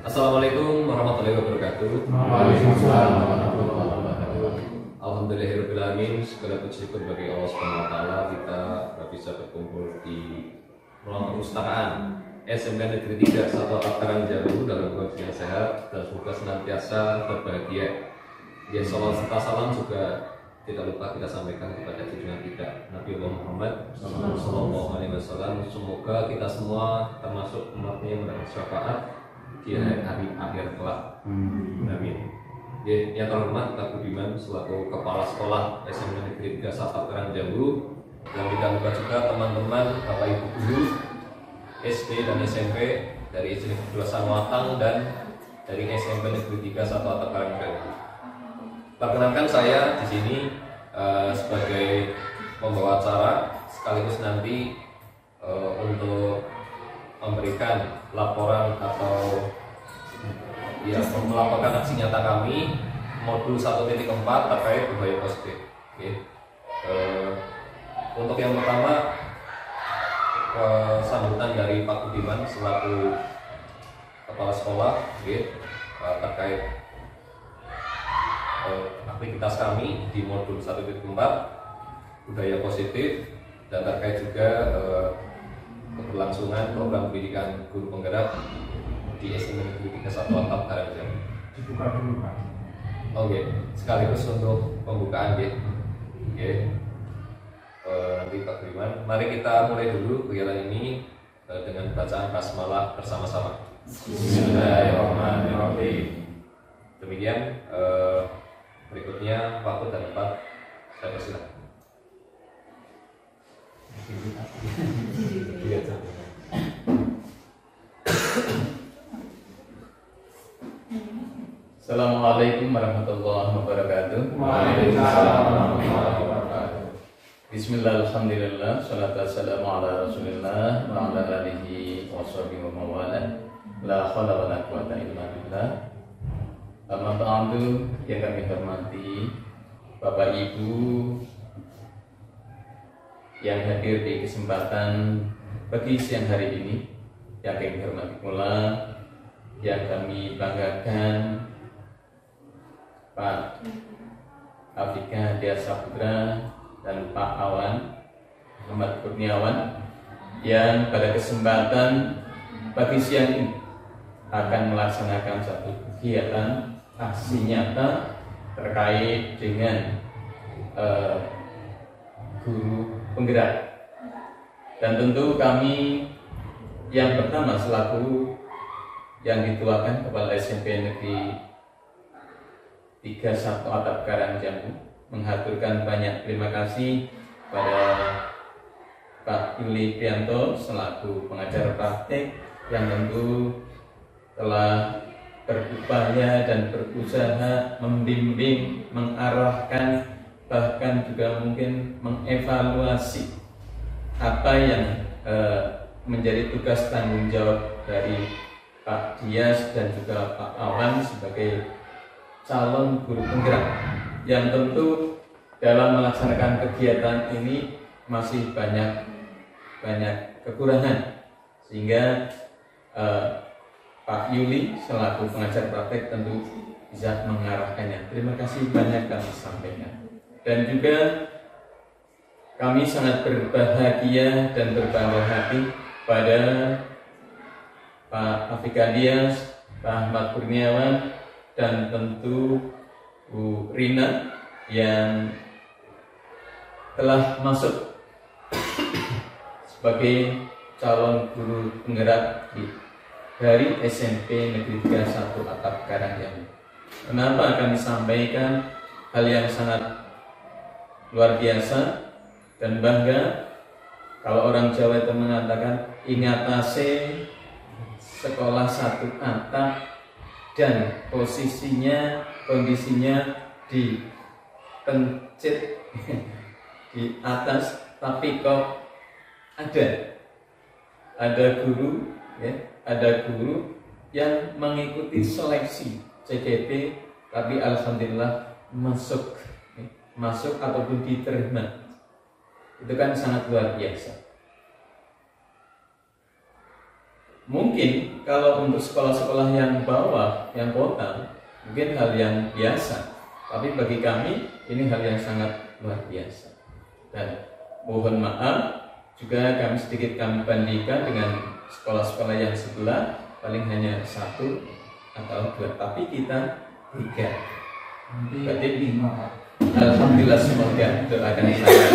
Assalamualaikum warahmatullahi wabarakatuh. Waalaikumsalam warahmatullahi wabarakatuh. Alhamdulillahirrahmanirrahim. Segala puji syukur bagi Allah Subhanahu wa taala kita bisa berkumpul di ruang perpustakaan SMK Negeri 3 Satu Takaran Jambu dalam kondisi yang sehat dan semoga senantiasa berbahagia. Ya, salawat serta salam juga tidak lupa kita sampaikan kepada junjungan kita Nabi Muhammad Sallallahu Alaihi Wasallam. Semoga kita semua termasuk umatnya yang mendapat syafaat di hari akhir kelak. Amin. Yang terhormat Pak Budiman selaku Kepala Sekolah SMK Negeri 3 Satu Takaran Jambu, dan tidak lupa juga teman-teman Bapak Ibu guru SD dan SMP dari SD Negeri 2 Samawatang dan dari SMP Negeri 3 Satu Takaran Jambu. Perkenalkan saya di sini sebagai pembawa acara sekaligus nanti untuk memberikan laporan atau melaporkan aksi nyata kami modul 1.4 terkait budaya positif. Untuk yang pertama sambutan dari Pak Budiman selaku Kepala Sekolah terkait aktivitas kami di modul 1.4 budaya positif dan terkait juga keberlangsungan program pendidikan guru penggerak di SMP Negeri 3 Satu Takaran Jambu. Dibuka dulu Pak. Oke, sekaligus untuk pembukaan nanti Pak Budiman. Mari kita mulai dulu kegiatan ini dengan bacaan basmalah bersama-sama. Bismillahirrahmanirrahim. Demikian berikutnya waktu dan tempat saya persilakan. Assalamualaikum warahmatullahi wabarakatuh. Waalaikumsalam warahmatullahi wabarakatuh. Bismillah, alhamdulillah, salatu wassalamu ala rasulillah wa ala alihi wa sahbihi wa mawala. La hawla wa la quwata illa billah. Amma ba'du, yang kami hormati Bapak Ibu yang hadir di kesempatan pagi siang hari ini, yang kami hormati pula yang kami banggakan Pak Afika Dia Saputra dan Pak Awan Muhammad Kurniawan yang pada kesempatan pagi siang ini akan melaksanakan satu kegiatan aksi nyata terkait dengan guru penggerak. Dan tentu kami yang pertama selaku yang dituakan Kepala SMP Negeri 3 Satu Takaran Jambu mengaturkan banyak terima kasih pada Pak Yuli Prianto selaku pengajar praktek yang tentu telah berupaya dan berusaha membimbing, mengarahkan, bahkan juga mungkin mengevaluasi apa yang menjadi tugas tanggung jawab dari Pak Dias dan juga Pak Awan sebagai calon guru penggerak, yang tentu dalam melaksanakan kegiatan ini masih banyak kekurangan, sehingga Pak Yuli selaku pengajar praktek tentu bisa mengarahkannya. Terima kasih banyak kami sampaikan. Dan juga kami sangat berbahagia dan berbangga hati pada Pak Afika Dias, Pak Ahmad Kurniawan, dan tentu Bu Rina yang telah masuk sebagai calon guru penggerak dari SMP Negeri 3 Satu Takaran Jambu. Kenapa kami sampaikan hal yang sangat luar biasa dan bangga? Kalau orang Jawa itu mengatakan ingatase sekolah satu atap dan kondisinya di pencet di atas, tapi kok ada guru ada guru yang mengikuti seleksi CDP tapi alhamdulillah masuk ataupun diterima. Itu kan sangat luar biasa. mungkin kalau untuk sekolah-sekolah yang bawah, yang kota, mungkin hal yang biasa. Tapi bagi kami ini hal yang sangat luar biasa. Dan mohon maaf juga kami bandingkan dengan sekolah-sekolah yang sebelah, paling hanya 1 atau 2, tapi kita 3. Berarti 5 Pak. Alhamdulillah, semoga doakan saya.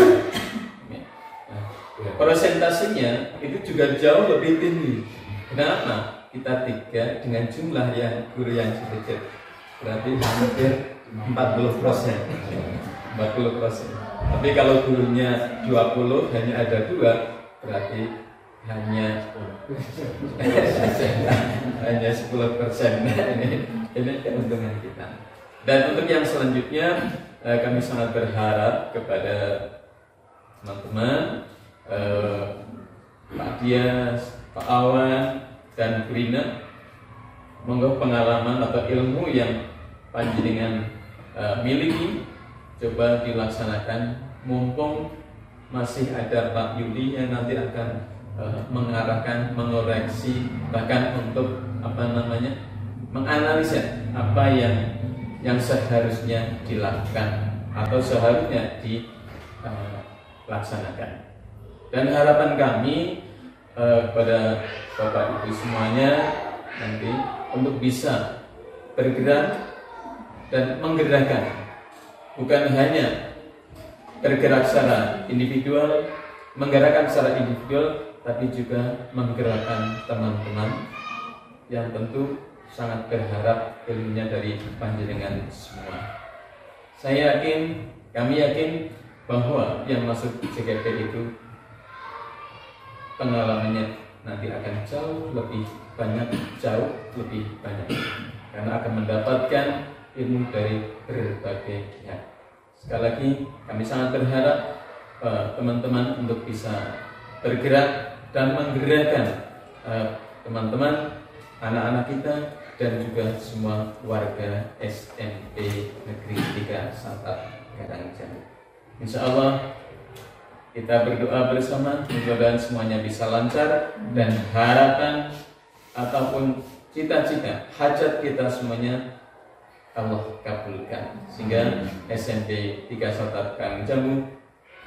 Persentasenya itu juga jauh lebih tinggi. Kenapa? Kita 3 dengan jumlah yang guru yang sedikit, berarti hampir 40%. 40%. Tapi kalau gurunya 20 hanya ada 2, berarti hanya 10%. Ini keuntungan kita. Dan untuk yang selanjutnya, kami sangat berharap kepada teman-teman, Pak Dias, Pak Awan, dan Bu Rina, monggo pengalaman atau ilmu yang panjenengan miliki coba dilaksanakan, mumpung masih ada Pak Yuli yang nanti akan mengarahkan, mengoreksi, bahkan untuk menganalisa apa yang seharusnya dilakukan atau seharusnya dilaksanakan. Dan harapan kami kepada Bapak Ibu semuanya nanti untuk bisa bergerak dan menggerakkan, bukan hanya bergerak secara individual, menggerakkan secara individual, tapi juga menggerakkan teman-teman yang tentu sangat berharap ilmunya dari panjenengan semua. Saya yakin, kami yakin bahwa yang masuk CGP itu pengalamannya nanti akan jauh lebih banyak, karena akan mendapatkan ilmu dari berbagai pihak. Sekali lagi kami sangat berharap teman-teman untuk bisa bergerak dan menggerakkan teman-teman, anak-anak kita, dan juga semua warga SMP Negeri 3 Santar Karangjamu. Insya Allah kita berdoa bersama, mudah-mudahan semuanya bisa lancar, dan harapan ataupun cita-cita, hajat kita semuanya Allah kabulkan, sehingga SMP 3 Santar Karangjamu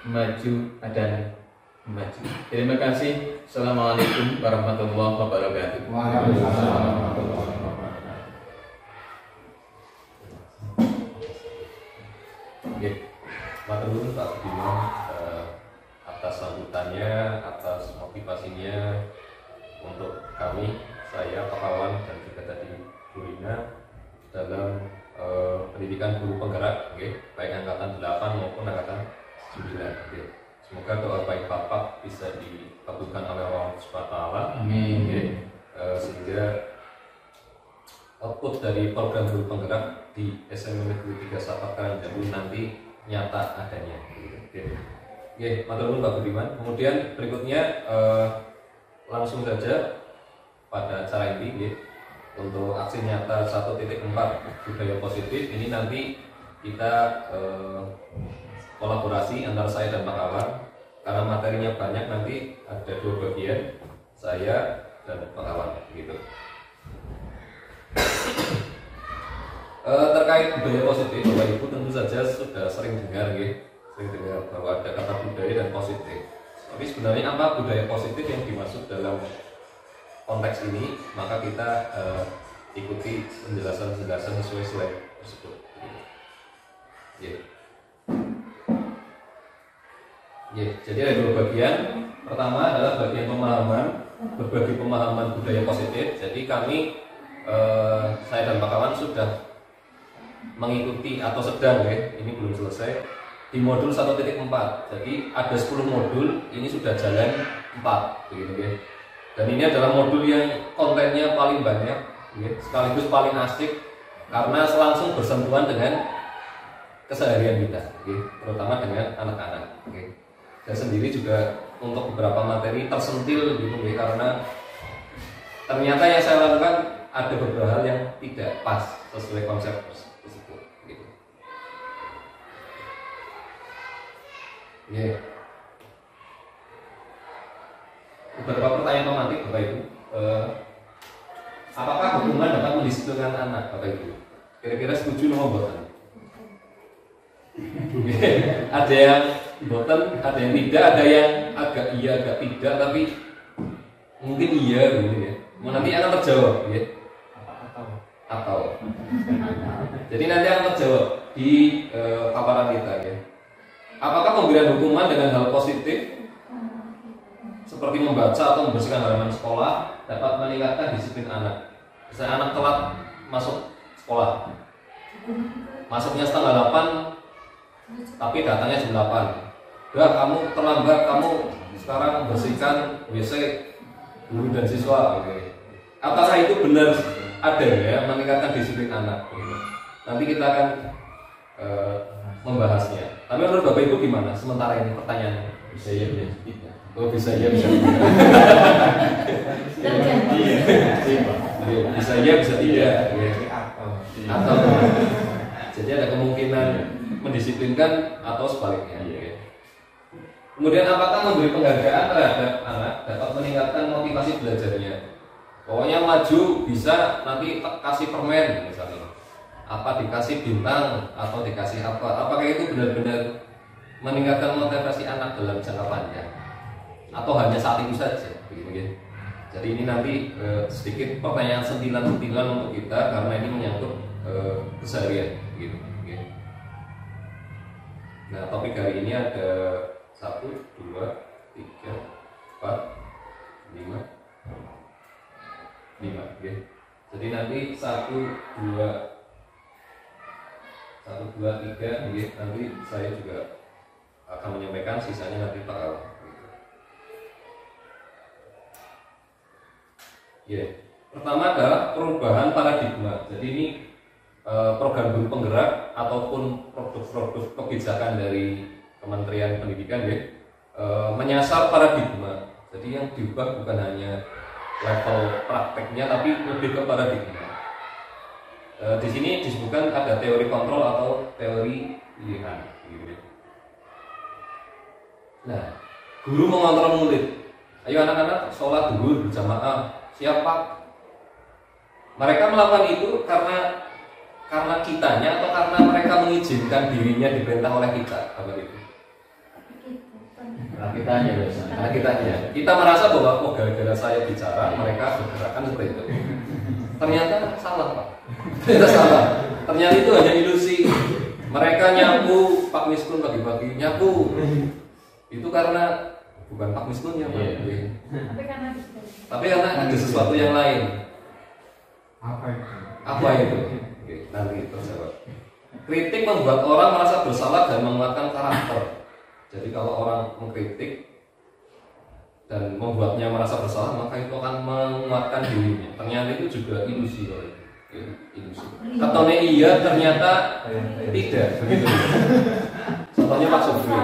maju dan maju. Terima kasih. Assalamualaikum warahmatullahi wabarakatuh. Waalaikumsalam warahmatullahi wabarakatuh. Oke, matur nuwun Pak Budiman atas sambutannya, atas motivasinya untuk kami, saya, Pak Awan, dan juga tadi Bu Rina dalam pendidikan guru penggerak, baik angkatan 8 maupun angkatan 9. Semoga doa baik Bapak bisa dikabulkan oleh Allah Subhanahu wa taala. Amin. Sehingga output dari program guru penggerak di SMP Negeri 3 Santar Karangjamu nanti nyata adanya. Oke, matur nuwun Pak Budiman. Kemudian berikutnya langsung saja pada acara ini, untuk aksi nyata 1.4 budaya positif ini nanti kita kolaborasi antara saya dan Pak Awan, karena materinya banyak, nanti ada 2 bagian, saya dan Pak Awan gitu. Terkait budaya positif, Bapak Ibu tentu saja sudah sering dengar bahwa ada kata budaya dan positif. Tapi sebenarnya apa budaya positif yang dimaksud dalam konteks ini? Maka kita ikuti penjelasan-penjelasan sesuai slide tersebut. Jadi ada 2 bagian. Pertama adalah bagian pemahaman, berbagi pemahaman budaya positif. Jadi kami, saya dan Pak Kawan sudah mengikuti atau sedang, ini belum selesai, di modul 1.4. Jadi ada 10 modul, ini sudah jalan 4, begitu. Dan ini adalah modul yang kontennya paling banyak, sekaligus paling asik, karena langsung bersentuhan dengan keseharian kita, terutama dengan anak-anak. Saya sendiri juga untuk beberapa materi tersentil gitu, karena ternyata yang saya lakukan ada beberapa hal yang tidak pas sesuai konsep tersebut. Gitu. Beberapa pertanyaan pemantik Bapak Ibu. Bapak Ibu. Kira-kira setuju nomor boten? Ada yang boten, ada yang tidak, ada yang agak iya, agak tidak, tapi mungkin iya gitu ya. Nanti akan terjawab ya. Atau. Jadi nanti akan terjawab di paparan kita ya. Apakah pemberian hukuman dengan hal positif seperti membaca atau membersihkan halaman sekolah dapat meningkatkan disiplin anak? Misalnya anak telat masuk sekolah, masuknya setengah 8, tapi datangnya jam 8. Udah, kamu terlambat, kamu sekarang bersihkan WC guru dan siswa. Gitu. Apakah itu benar ada ya meningkatkan disiplin anak? Gitu. Nanti kita akan membahasnya. Tapi menurut Bapak Ibu gimana? Sementara ini pertanyaannya bisa ya, bisa tidak. Oh bisa ya, bisa tidak. Bisa ya, bisa tidak. Atau jadi ada kemungkinan mendisiplinkan atau sebaliknya. Kemudian apakah memberi penghargaan terhadap anak dapat meningkatkan motivasi belajarnya? Pokoknya maju bisa, nanti kasih permen misalnya, apa dikasih bintang atau dikasih apa? Apakah itu benar-benar meningkatkan motivasi anak dalam jangka panjang? Atau hanya saat itu saja? Begitu. Jadi ini nanti sedikit pertanyaan sentilan-sentilan untuk kita karena ini menyangkut keseharian. Gitu. Nah, topik hari ini ada 1, 2, 3, 4, 5, okay. Jadi nanti 1, 2, 3, nanti saya juga akan menyampaikan, sisanya nanti Pak Al. Pertama adalah perubahan paradigma. Jadi ini program guru penggerak ataupun produk-produk kebijakan dari Kementerian Pendidikan menyasar paradigma. Jadi yang diubah bukan hanya level prakteknya, tapi lebih ke paradigma. Di sini disebutkan ada teori kontrol atau teori pilihan. Nah, guru mengontrol murid. Ayo anak-anak sholat zuhur berjamaah. Siapa? Mereka melakukan itu karena kitanya atau karena mereka mengizinkan dirinya diperintah oleh kita, apa itu? Karena kitanya biasanya. Karena kitanya. Kita merasa bahwa gara-gara saya bicara, mereka bergerakan seperti itu. Ternyata salah, Pak. Ternyata salah. Ternyata itu hanya ilusi. Mereka nyapu, Pak Miskun bagi-bagi nyapu. Itu karena bukan Pak Miskunnya, Pak. Tapi karena ada sesuatu yang lain. Apa itu? Oke, nanti terjawab. Kritik membuat orang merasa bersalah dan menguatkan karakter. Jadi kalau orang mengkritik dan membuatnya merasa bersalah, maka itu akan menguatkan dirinya. Ternyata itu juga ilusi, ilusi. Katanya iya, ternyata tidak. Begitu. Contohnya Pak Sobri.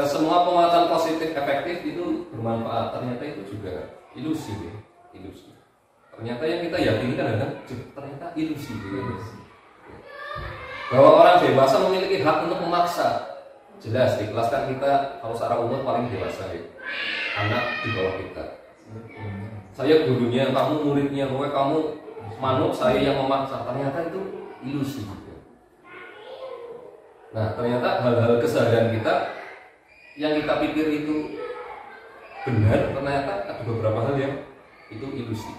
Semua penguatan positif efektif itu bermanfaat. Ternyata itu juga ilusi, ilusi. Ternyata yang kita yakini kan ternyata ilusi. Bahwa orang dewasa memiliki hak untuk memaksa. Jelas di kelas kan kita kalau secara umur paling dewasa anak di bawah kita. Saya gurunya, kamu muridnya, kamu manut, saya yang memaksa. Ternyata itu ilusi. Nah, ternyata hal-hal keseharian kita yang kita pikir itu benar, ternyata ada beberapa hal yang itu ilusi.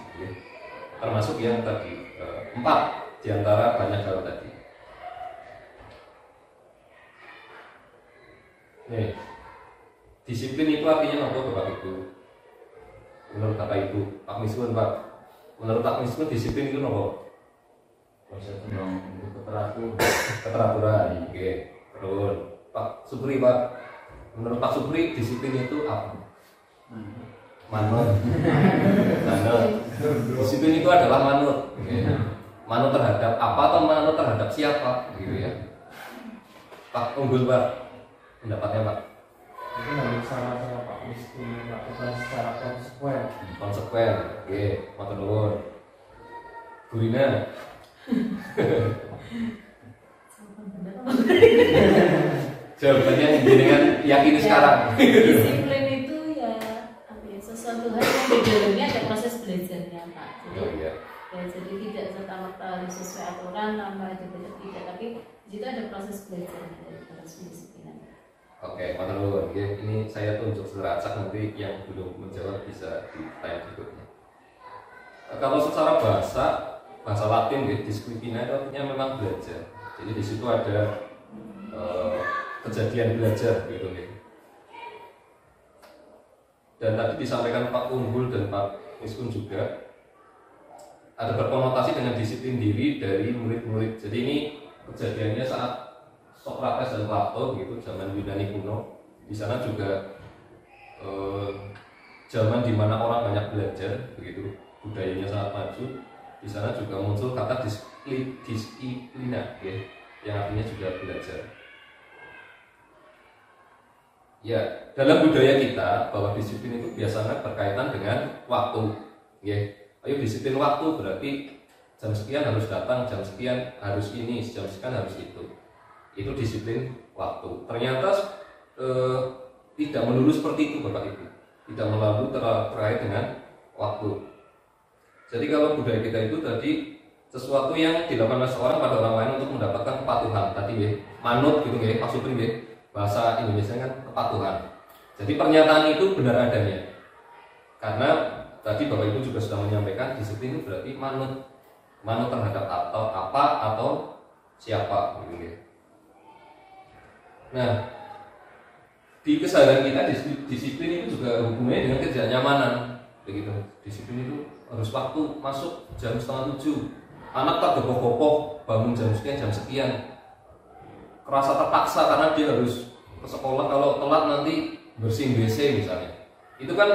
Termasuk yang tadi 4 diantara banyak hal tadi. Disiplin itu artinya apa, Bapak Ibu? Menurut Bapak Ibu, Pak Miskun, Pak. Menurut Pak Miskun disiplin itu apa? Keteraturan. Oke, terus Pak Supri, Pak. Menurut Pak Supri disiplin itu apa? Manut. Disiplin itu adalah manut. Manut terhadap apa atau manut terhadap siapa, gitu ya. Pak Unggul, Pak. Pendapatnya, Pak. Itu harus cara-cara Pak Miskun melakukan secara konsekuen. Konsekuen, oke, matur nuwun. Bu Rina. Jawabannya dengan yakini sekarang. Disiplin itu ya sesuatu hal yang di dalamnya ada proses Jadi, Oh iya. ya, jadi tidak serta-merta harus sesuai aturan tanpa itu tidak, tapi di situ ada proses belajarnya dari proses pendisiplinan. Oke, Pak Nurul, ini saya tunjuk secara acak, nanti yang belum menjawab bisa ditanya berikutnya. Kalau secara bahasa Latin, disciplina itu artinya memang belajar. Jadi di situ ada kejadian belajar gitu nih. Dan tadi disampaikan Pak Unggul dan Pak Miskun juga ada berkonotasi dengan disiplin diri dari murid-murid. Jadi ini kejadiannya saat Sokrates dan Plato gitu, zaman Yunani kuno. Di sana juga zaman dimana orang banyak belajar, begitu budayanya sangat maju. Di sana juga muncul kata disiplina, ya, yang artinya juga belajar. Ya, dalam budaya kita bahwa disiplin itu biasanya berkaitan dengan waktu, ya. Ayo disiplin waktu berarti jam sekian harus datang, jam sekian harus ini, jam sekian harus itu. Itu disiplin waktu. Ternyata tidak melulu seperti itu, Bapak Ibu. Tidak melulu terkait dengan waktu. Jadi kalau budaya kita itu tadi sesuatu yang dilakukan oleh seorang pada orang lain untuk mendapatkan kepatuhan. Tadi ya, manut gitu ya, maksudnya ya. Bahasa Indonesia kan kepatuhan. Jadi pernyataan itu benar adanya. Karena tadi Bapak Ibu juga sudah menyampaikan disiplin itu berarti manut terhadap atau apa atau siapa gitu ya. Nah, di keseharian kita disiplin itu juga hubungannya dengan ketidaknyamanan begitu. Disiplin itu harus waktu masuk jam 6:30. Anak tak gopoh-gopoh bangun jam sekian. Kerasa terpaksa karena dia harus ke sekolah, kalau telat nanti bersihin WC misalnya. Itu kan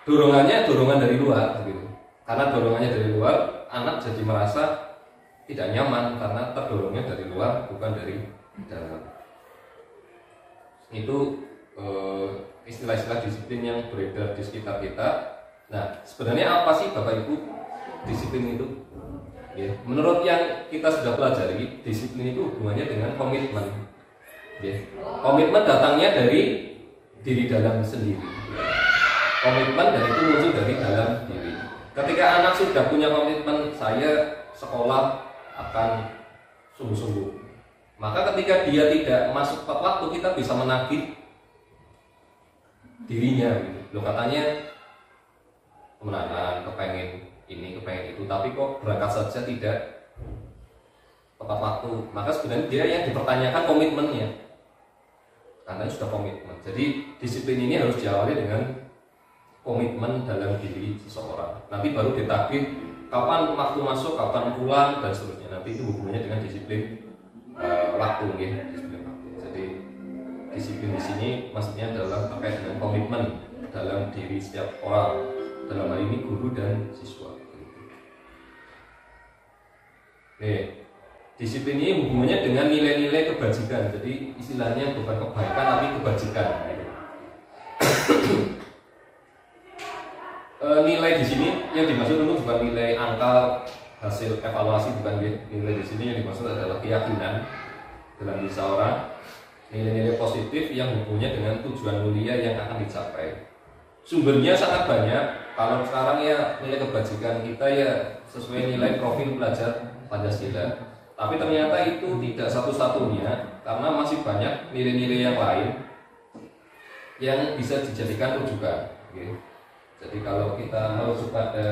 dorongan dari luar gitu. Karena dorongannya dari luar, anak jadi merasa tidak nyaman karena terdorongnya dari luar bukan dari dalam. Itu istilah-istilah disiplin yang beredar di sekitar kita. Nah, sebenarnya apa sih Bapak Ibu disiplin itu? Ya, menurut yang kita sudah pelajari, disiplin itu hubungannya dengan komitmen. Ya, komitmen datangnya dari diri dalam sendiri. Komitmen dan itu muncul dari dalam diri. Ketika anak sudah punya komitmen, saya sekolah akan sungguh-sungguh, maka ketika dia tidak masuk tepat waktu, kita bisa menagih dirinya. Gitu. Loh, katanya temenan, kepengen ini, kepengen itu, tapi kok berangkat saja tidak tepat waktu. Maka sebenarnya dia yang dipertanyakan komitmennya, karena sudah komitmen. Jadi disiplin ini harus diawali dengan komitmen dalam diri seseorang. Nanti baru ditagih kapan waktu masuk, kapan pulang dan seterusnya. Nanti itu hubungannya dengan disiplin waktu, ya. Disiplin waktu. Jadi disiplin di sini maksudnya adalah terkait dengan komitmen dalam diri setiap orang. Dalam hal ini guru dan siswa. Disiplin ini hubungannya dengan nilai-nilai kebajikan. Jadi istilahnya bukan kebaikan tapi kebajikan. Nilai di sini yang dimaksud itu bukan nilai angka hasil evaluasi, bukan nilai di sini yang dimaksud adalah keyakinan dalam diri seorang, nilai-nilai positif yang hubungannya dengan tujuan mulia yang akan dicapai. Sumbernya sangat banyak. Kalau sekarang ya nilai kebajikan kita ya sesuai nilai profil pelajar Pancasila. Tapi ternyata itu tidak satu-satunya, karena masih banyak nilai-nilai yang lain yang bisa dijadikan rujukan. Okay. Jadi kalau kita merujuk pada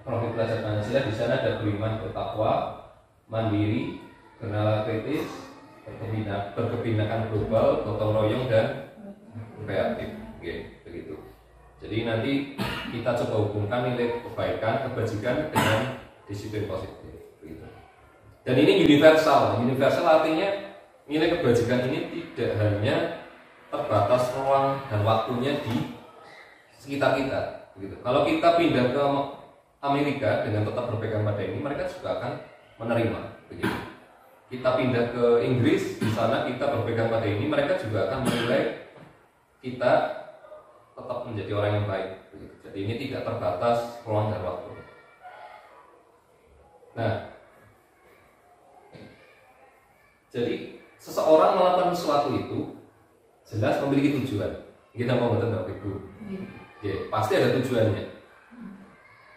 profil pelajar Pancasila, di sana ada beriman, bertakwa, mandiri, bernalar kritis, berkebinekaan global, gotong royong dan kreatif. Okay, begitu. Jadi nanti kita coba hubungkan nilai kebaikan, kebajikan dengan disiplin positif. Begitu. Dan ini universal. Universal artinya nilai kebajikan ini tidak hanya terbatas ruang dan waktunya di sekitar kita. Begitu. Kalau kita pindah ke Amerika dengan tetap berpegang pada ini, mereka juga akan menerima. Begitu. Kita pindah ke Inggris, di sana kita berpegang pada ini, mereka juga akan menilai kita tetap menjadi orang yang baik. Jadi ini tidak terbatas ruang dan waktu. Nah, jadi seseorang melakukan sesuatu itu jelas memiliki tujuan. Kita mau betul Bapak Ibu. Ya, pasti ada tujuannya.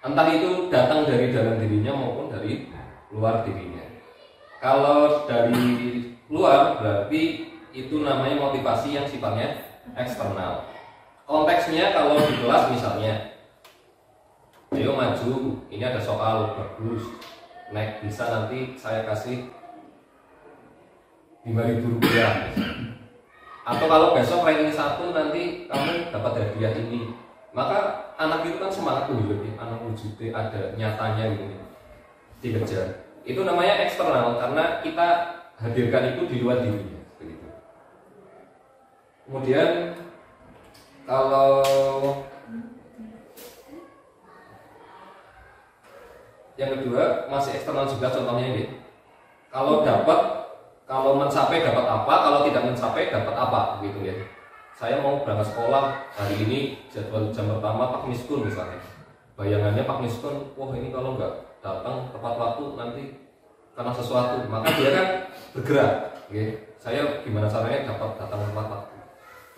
entah itu datang dari dalam dirinya maupun dari luar dirinya. Kalau dari luar berarti itu namanya motivasi yang sifatnya eksternal. Konteksnya kalau di kelas misalnya, ayo maju, ini ada soal bagus, naik bisa nanti saya kasih 5.000 rupiah. Atau kalau besok ranking 1 nanti kamu dapat hadiah ini, maka anak itu kan semangat lebih, anak wujudnya ada nyatanya gitu, dikejar. Itu namanya eksternal karena kita hadirkan itu di luar dirinya. Begitu. Kemudian kalau yang kedua masih eksternal juga, contohnya ini. Kalau mencapai dapat apa, kalau tidak mencapai dapat apa, gitu ya. Saya mau berangkat sekolah hari ini, jadwal jam pertama Pak Miskun misalnya. Bayangannya Pak Miskun, wah ini kalau nggak datang tepat waktu nanti karena sesuatu, maka dia kan bergerak. Ya. Saya gimana caranya dapat datang tepat waktu.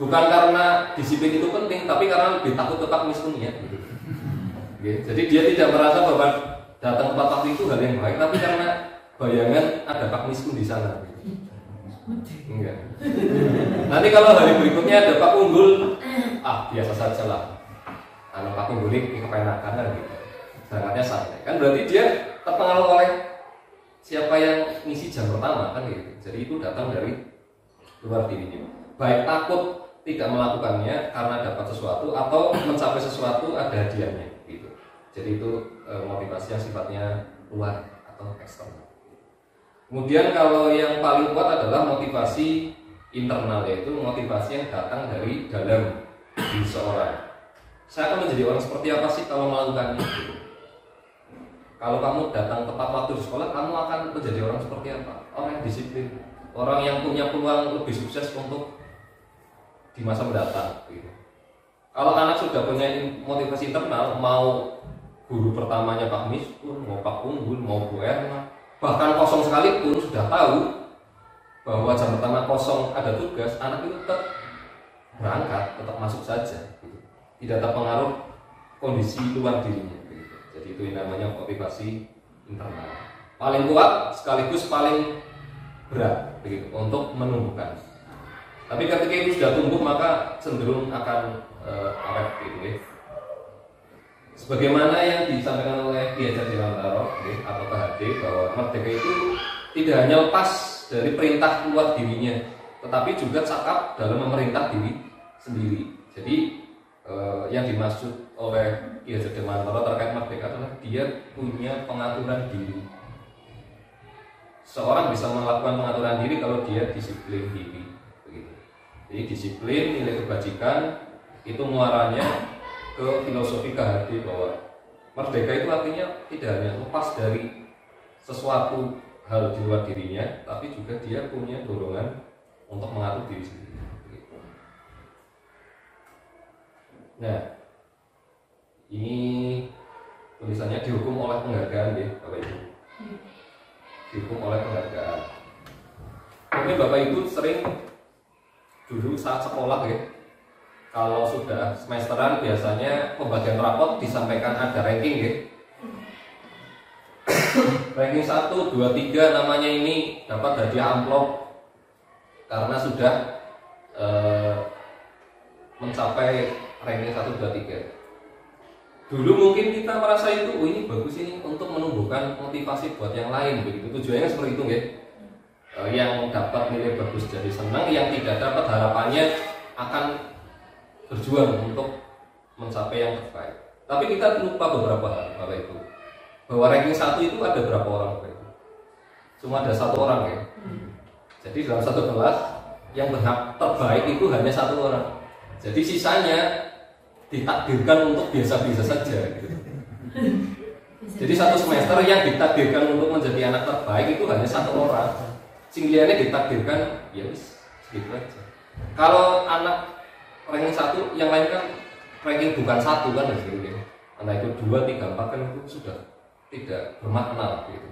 Bukan karena disiplin itu penting, tapi karena lebih takut tetap miskunnya. Gitu. Ya. Jadi dia tidak merasa bahwa datang tepat waktu itu hal yang baik, tapi karena bayangan ada Pak Miskun di sana. Gitu. Enggak. Nanti kalau hari berikutnya ada Pak Unggul, biasa saja lah. Anak Pak Unggul ini kepenakan kan gitu. Berangkatnya santai. Kan berarti dia terpengaruh oleh siapa yang ngisi jam pertama kan gitu. Jadi itu datang dari luar dirinya. Baik takut tidak melakukannya karena dapat sesuatu atau mencapai sesuatu ada hadiahnya gitu. Jadi itu motivasi yang sifatnya luar atau eksternal. Kemudian kalau yang paling kuat adalah motivasi internal, yaitu motivasi yang datang dari dalam diri seorang. Saya akan menjadi orang seperti apa sih kalau melakukannya? Gitu. Kalau kamu datang tepat waktu di sekolah, kamu akan menjadi orang seperti apa? Orang yang disiplin, orang yang punya peluang lebih sukses untuk di masa mendatang. Gitu. Kalau anak sudah punya motivasi internal, mau guru pertamanya Pak Miskun, mau Pak Unggul, mau Bu Erna, bahkan kosong sekalipun sudah tahu bahwa jam pertama kosong ada tugas, anak itu tetap berangkat, tetap masuk saja, gitu. Tidak terpengaruh kondisi luar dirinya, gitu. Jadi itu yang namanya motivasi internal. Paling kuat sekaligus paling berat, begitu, untuk menumbuhkan. Tapi ketika itu sudah tumbuh maka cenderung akan awet, gitu ya. Sebagaimana yang disampaikan oleh Ki Hajar Dewantara atau KHD, bahwa merdeka itu tidak hanya lepas dari perintah keluar dirinya, tetapi juga cakap dalam memerintah diri sendiri. Jadi yang dimaksud oleh Ki Hajar Dewantara terkait merdeka adalah dia punya pengaturan diri. Seorang bisa melakukan pengaturan diri kalau dia disiplin diri. Begitu. Jadi disiplin, nilai kebajikan itu muaranya ke filosofi KHD bahwa merdeka itu artinya tidak hanya lepas dari sesuatu hal di luar dirinya, tapi juga dia punya dorongan untuk mengatur diri sendiri. Nah, ini tulisannya dihukum oleh penghargaan ya, Bapak Ibu. Dihukum oleh penghargaan. Mungkin Bapak Ibu sering dulu saat sekolah ya, kalau sudah semesteran biasanya pembagian rapot disampaikan ada ranking ya. Ranking 1, 2, 3 namanya ini dapat hadiah amplop karena sudah mencapai ranking 1, 2, 3. Dulu mungkin kita merasa itu, ini bagus ini untuk menumbuhkan motivasi buat yang lain begitu. Tujuannya seperti itu ya. Yang dapat nilai bagus jadi senang, yang tidak dapat harapannya akan berjuang untuk mencapai yang terbaik. Tapi kita lupa beberapa hal, Bapak Ibu. Bahwa ranking 1 itu ada berapa orang, Bapak Ibu? Cuma ada 1 orang ya. Jadi dalam satu kelas yang berhak terbaik itu hanya 1 orang. Jadi sisanya ditakdirkan untuk biasa-biasa saja gitu. Jadi satu semester yang ditakdirkan untuk menjadi anak terbaik itu hanya 1 orang. Singliannya ditakdirkan ya wis gitu aja. Kalau anak ranking 1, yang lain kan ranking bukan 1 kan gitu ya. Entah itu 2, 3, 4 kan itu sudah tidak bermakna gitu.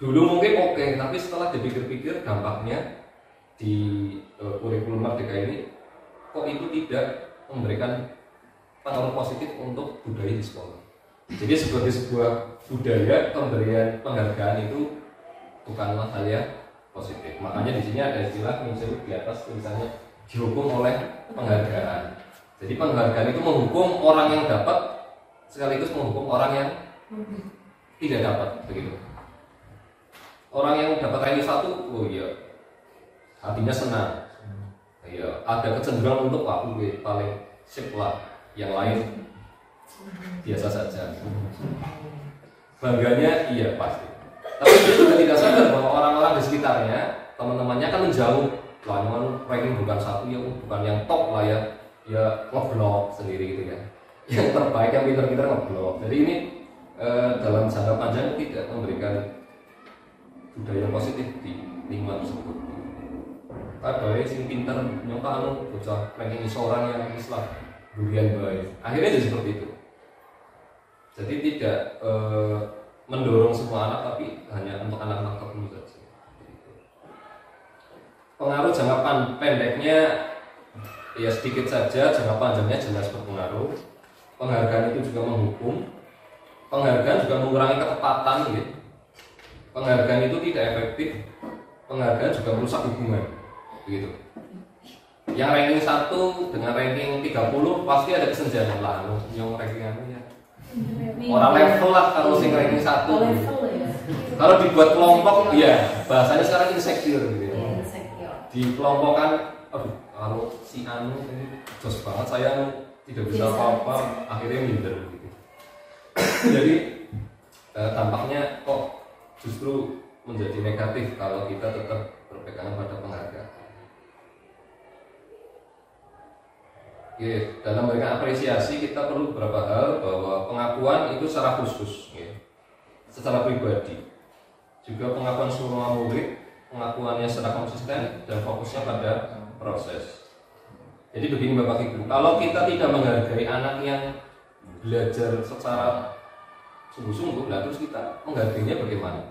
Dulu mungkin oke, tapi setelah dipikir-pikir dampaknya di kurikulum merdeka ini kok itu tidak memberikan pengaruh positif untuk budaya di sekolah. Jadi sebagai sebuah budaya pemberian penghargaan itu bukanlah hal yang positif. Makanya di sini ada istilah muncul di atas tulisannya dihukum oleh penghargaan. Jadi penghargaan itu menghukum orang yang dapat sekaligus menghukum orang yang tidak dapat, begitu. Orang yang dapat ranking 1, oh iya, hatinya senang. Iya, ada kecenderungan untuk aku paling sip lah, yang lain biasa saja. Bangganya iya pasti. Tapi dia juga tidak sadar bahwa orang-orang di sekitarnya, teman-temannya kan menjauh. Lah, ranking bukan 1 ya, bukan yang top lah ya. Ya ngeblok sendiri gitu kan. Yang terbaik, yang pintar-pintar ngeblok. Jadi ini dalam jangka panjang tidak memberikan budaya positif di lingkungan tersebut. Ada yang pintar nyongka bocah ranking seorang yang Islam durian baik. Akhirnya jadi seperti itu. Jadi tidak mendorong semua anak, tapi hanya untuk anak-anak tertentu saja. Pengaruh jangka pendeknya ya sedikit saja, jangka panjangnya jelas berpengaruh. Penghargaan itu juga menghukum. Penghargaan juga mengurangi ketepatan, gitu. Penghargaan itu tidak efektif. Penghargaan juga merusak hubungan, begitu. Yang ranking 1 dengan ranking 30 pasti ada kesenjangan lah, yang ranking ya. Orang level lah kalau sing ranking 1. Kalau dibuat kelompok, ya bahasanya sekarang insecure gitu. Di kelompokan, aduh, kalau si anu ini jos banget, saya tidak bisa apa-apa, akhirnya minder gitu. Jadi dampaknya kok justru menjadi negatif kalau kita tetap berpegangan pada penghargaan. Oke, dalam memberikan apresiasi kita perlu beberapa hal, bahwa pengakuan itu secara khusus, ya, secara pribadi. Juga pengakuan semua murid, pengakuannya secara konsisten dan fokusnya pada proses. Jadi begini Bapak Ibu, kalau kita tidak menghargai anak yang belajar secara sungguh-sungguh, nah terus kita menghargainya bagaimana?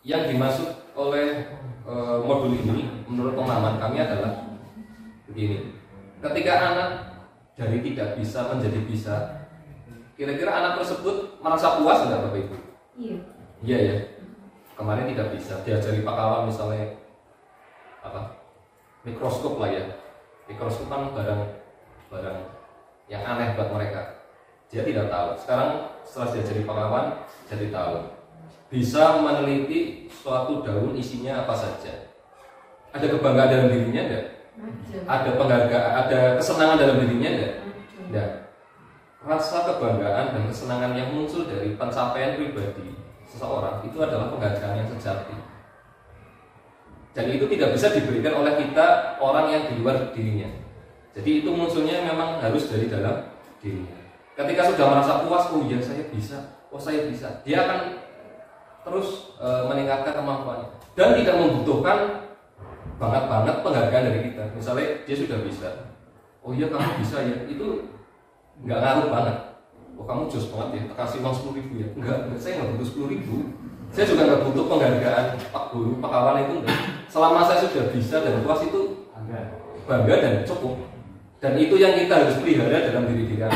Yang dimaksud oleh modul ini menurut pemahaman kami adalah begini. Ketika anak dari tidak bisa menjadi bisa, kira-kira anak tersebut merasa puas enggak Bapak Ibu? Iya. Iya ya. Kemarin tidak bisa, diajari Pak Kawan misalnya apa? Mikroskop lah ya. Mikroskop kan barang yang aneh buat mereka. Dia tidak tahu. Sekarang setelah diajari Pak Kawan, jadi tahu. Bisa meneliti suatu daun isinya apa saja. Ada kebanggaan dalam dirinya enggak? Ada penghargaan, ada kesenangan dalam dirinya enggak? Enggak. Rasa kebanggaan dan kesenangan yang muncul dari pencapaian pribadi seseorang itu adalah penghargaan yang sejati. Dan itu tidak bisa diberikan oleh kita orang yang di luar dirinya. Jadi itu munculnya memang harus dari dalam dirinya. Ketika sudah merasa puas, oh iya saya bisa, oh saya bisa, dia akan terus meningkatkan kemampuannya dan tidak membutuhkan banget penghargaan dari kita. Misalnya dia sudah bisa, oh iya kamu bisa ya, itu nggak ngaruh banget. Oh kamu jos banget ya, kasih uang 10.000 ya. Enggak, saya nggak butuh 10.000. Saya juga nggak butuh penghargaan Pak Guru, Pak Kawan itu enggak. Selama saya sudah bisa dan puas itu bangga dan cukup. Dan itu yang kita harus pelihara dalam diri kita.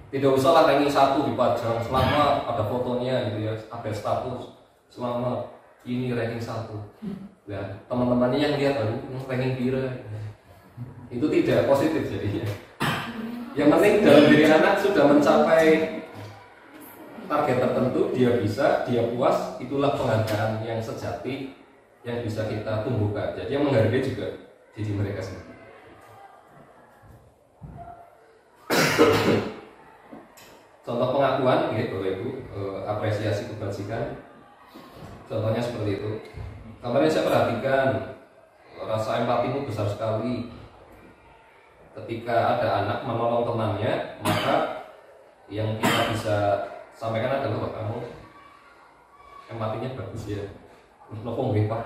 Tidak usahlah ranking 1 dipajang selama ada fotonya gitu ya, ada status selama ini ranking 1. Ya, teman-temannya yang lihat baru ranking pira. Itu tidak positif jadinya. Yang penting dalam diri anak sudah mencapai target tertentu, dia bisa, dia puas, itulah penghargaan yang sejati yang bisa kita tumbuhkan. Jadi yang menghargai juga diri mereka sendiri. Contoh pengakuan, ya Bapak Ibu, apresiasi kebajikan. Contohnya seperti itu. Kemarin saya perhatikan rasa empatimu besar sekali. Ketika ada anak menolong temannya, maka yang kita bisa sampaikan adalah bahwa kamu empatinya bagus ya. Nopo nggih Pak.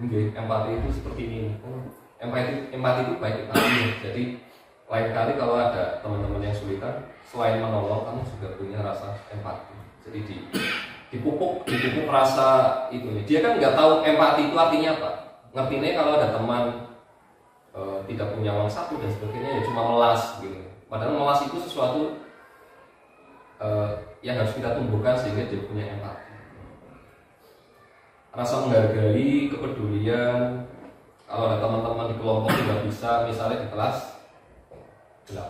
Nggih, empati itu seperti ini. Empati itu baik sekali. Jadi lain kali kalau ada teman-teman yang kesulitan, selain menolong, kamu juga punya rasa empati. Jadi dipupuk rasa itu. Dia kan nggak tahu empati itu artinya apa. Ngertinya kalau ada teman tidak punya uang saku dan sebagainya, ya cuma melas gitu. Padahal melas itu sesuatu yang harus kita tumbuhkan sehingga dia punya empati, rasa menghargai, kepedulian. Kalau ada teman-teman di kelompok tidak bisa, misalnya di kelas 8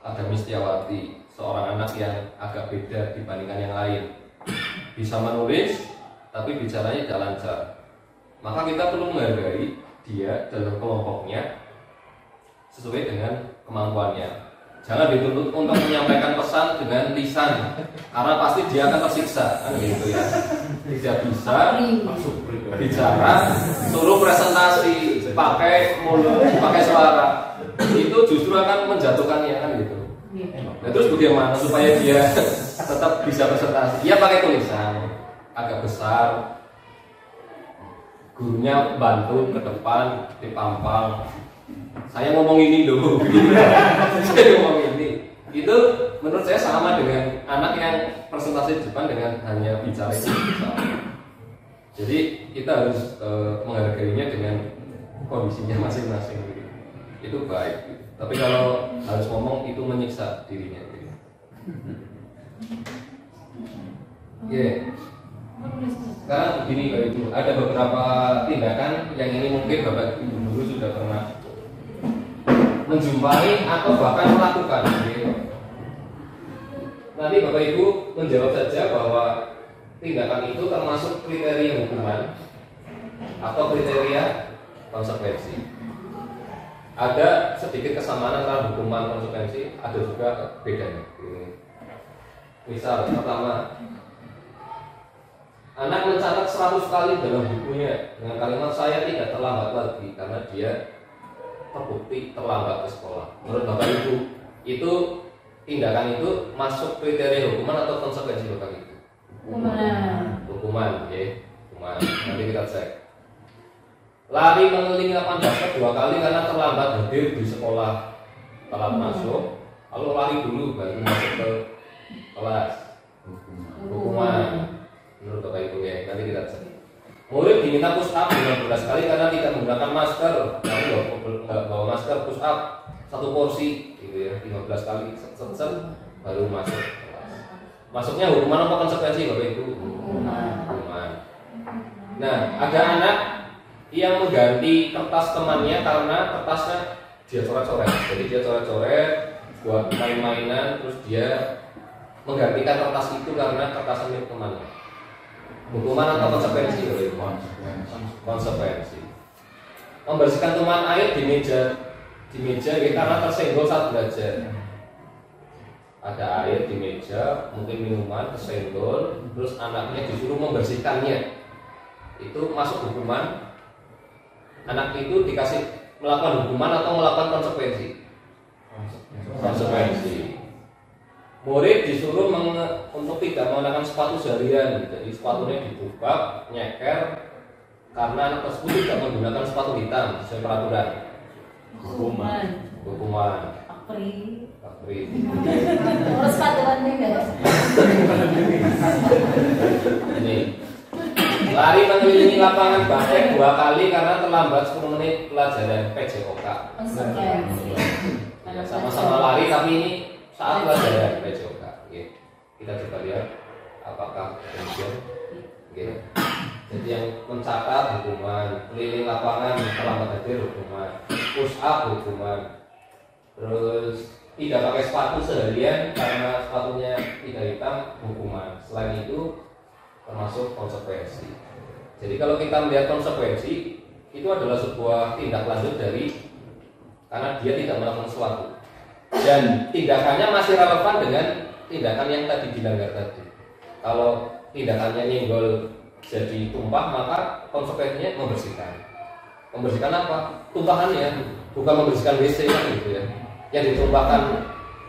ada Mistiawati, seorang anak yang agak beda dibandingkan yang lain, bisa menulis tapi bicaranya tidak lancar, maka kita perlu menghargai dia dalam kelompoknya sesuai dengan kemampuannya. Jangan dituntut untuk menyampaikan pesan dengan lisan, karena pasti dia akan tersiksa, kan gitu ya. Tidak bisa bicara, suruh presentasi pakai mulut, pakai suara, itu justru akan menjatuhkannya, kan gitu. Nah, terus bagaimana supaya dia tetap bisa presentasi? Dia pakai tulisan agak besar, gurunya bantu ke depan, dipampang. Saya ngomong ini loh, saya ngomong ini. Itu menurut saya sama dengan anak yang presentasi di depan dengan hanya bicara itu. Jadi kita harus menghargainya dengan kondisinya masing-masing. Itu baik. Tapi kalau harus ngomong itu menyiksa dirinya. Sekarang begini Bapak Ibu, ada beberapa tindakan yang ini mungkin Bapak Ibu dulu sudah pernah menjumpai atau bahkan melakukan. Nanti Bapak Ibu menjawab saja bahwa tindakan itu termasuk kriteria hukuman atau kriteria konsekuensi. Ada sedikit kesamaan antara hukuman konsekuensi, ada juga bedanya. Misal pertama, anak mencatat 100 kali dalam bukunya dengan kalimat saya tidak terlambat lagi karena dia terbukti terlambat ke sekolah. Menurut Bapak Ibu, itu tindakan itu masuk kriteria hukuman atau konsekuensi Bapak Ibu? Hukuman, ya. Hukuman. Nanti kita cek. Lari mengelilingi lapangan basket 2 kali karena terlambat hadir di sekolah, telat masuk, lalu lari dulu baru masuk ke kelas. Hukuman. Menurut Bapak Ibu, ya. Nanti kita cek. Murid diminta push up 15 kali karena tidak menggunakan masker, tapi nggak bawa masker, push up 1 porsi, gitu ya, 15 kali, set baru masuk. Masuknya hukuman apa konsekuensi Bapak Ibu? Hukuman. Nah, ada anak yang mengganti kertas temannya karena kertasnya dia coret-coret. Jadi dia coret-coret buat main-mainan, terus dia menggantikan kertas itu karena kertas milik temannya. Hukuman atau konsekuensi? Konsekuensi. Membersihkan tumpahan air di meja ya, karena tersenggol saat belajar. Ada air di meja, mungkin minuman tersenggol, terus anaknya disuruh membersihkannya. Itu masuk hukuman. Anak itu dikasih melakukan hukuman atau melakukan konsekuensi? Konsekuensi. Murid disuruh untuk tidak mengenakan sepatu seharian, jadi sepatunya dibuka, nyeker, karena anak tersebut tidak menggunakan sepatu hitam sesuai peraturan. Hukuman. Akri. Terus sepatuan enggak? Ini. Lari mengelilingi lapangan basket 2 kali karena terlambat 10 menit pelajaran PJOK. Ya, sama-sama lari tapi ini saat pelajaran PJOK. Kita coba lihat apakah demikian. Jadi yang mencatat hukuman, keliling lapangan terlambat hadir hukuman, push up hukuman, terus tidak pakai sepatu seharian karena sepatunya tidak hitam hukuman. Selain itu termasuk konsekuensi. Jadi kalau kita melihat konsekuensi, itu adalah sebuah tindak lanjut dari karena dia tidak melakukan sesuatu dan tindakannya masih relevan dengan tindakan yang tadi dilanggar tadi. Kalau tindakannya nyenggol jadi tumpah, maka konsekuensinya membersihkan. Membersihkan apa? Tumpahannya, bukan membersihkan WC kan gitu ya. Yang ditumpahkan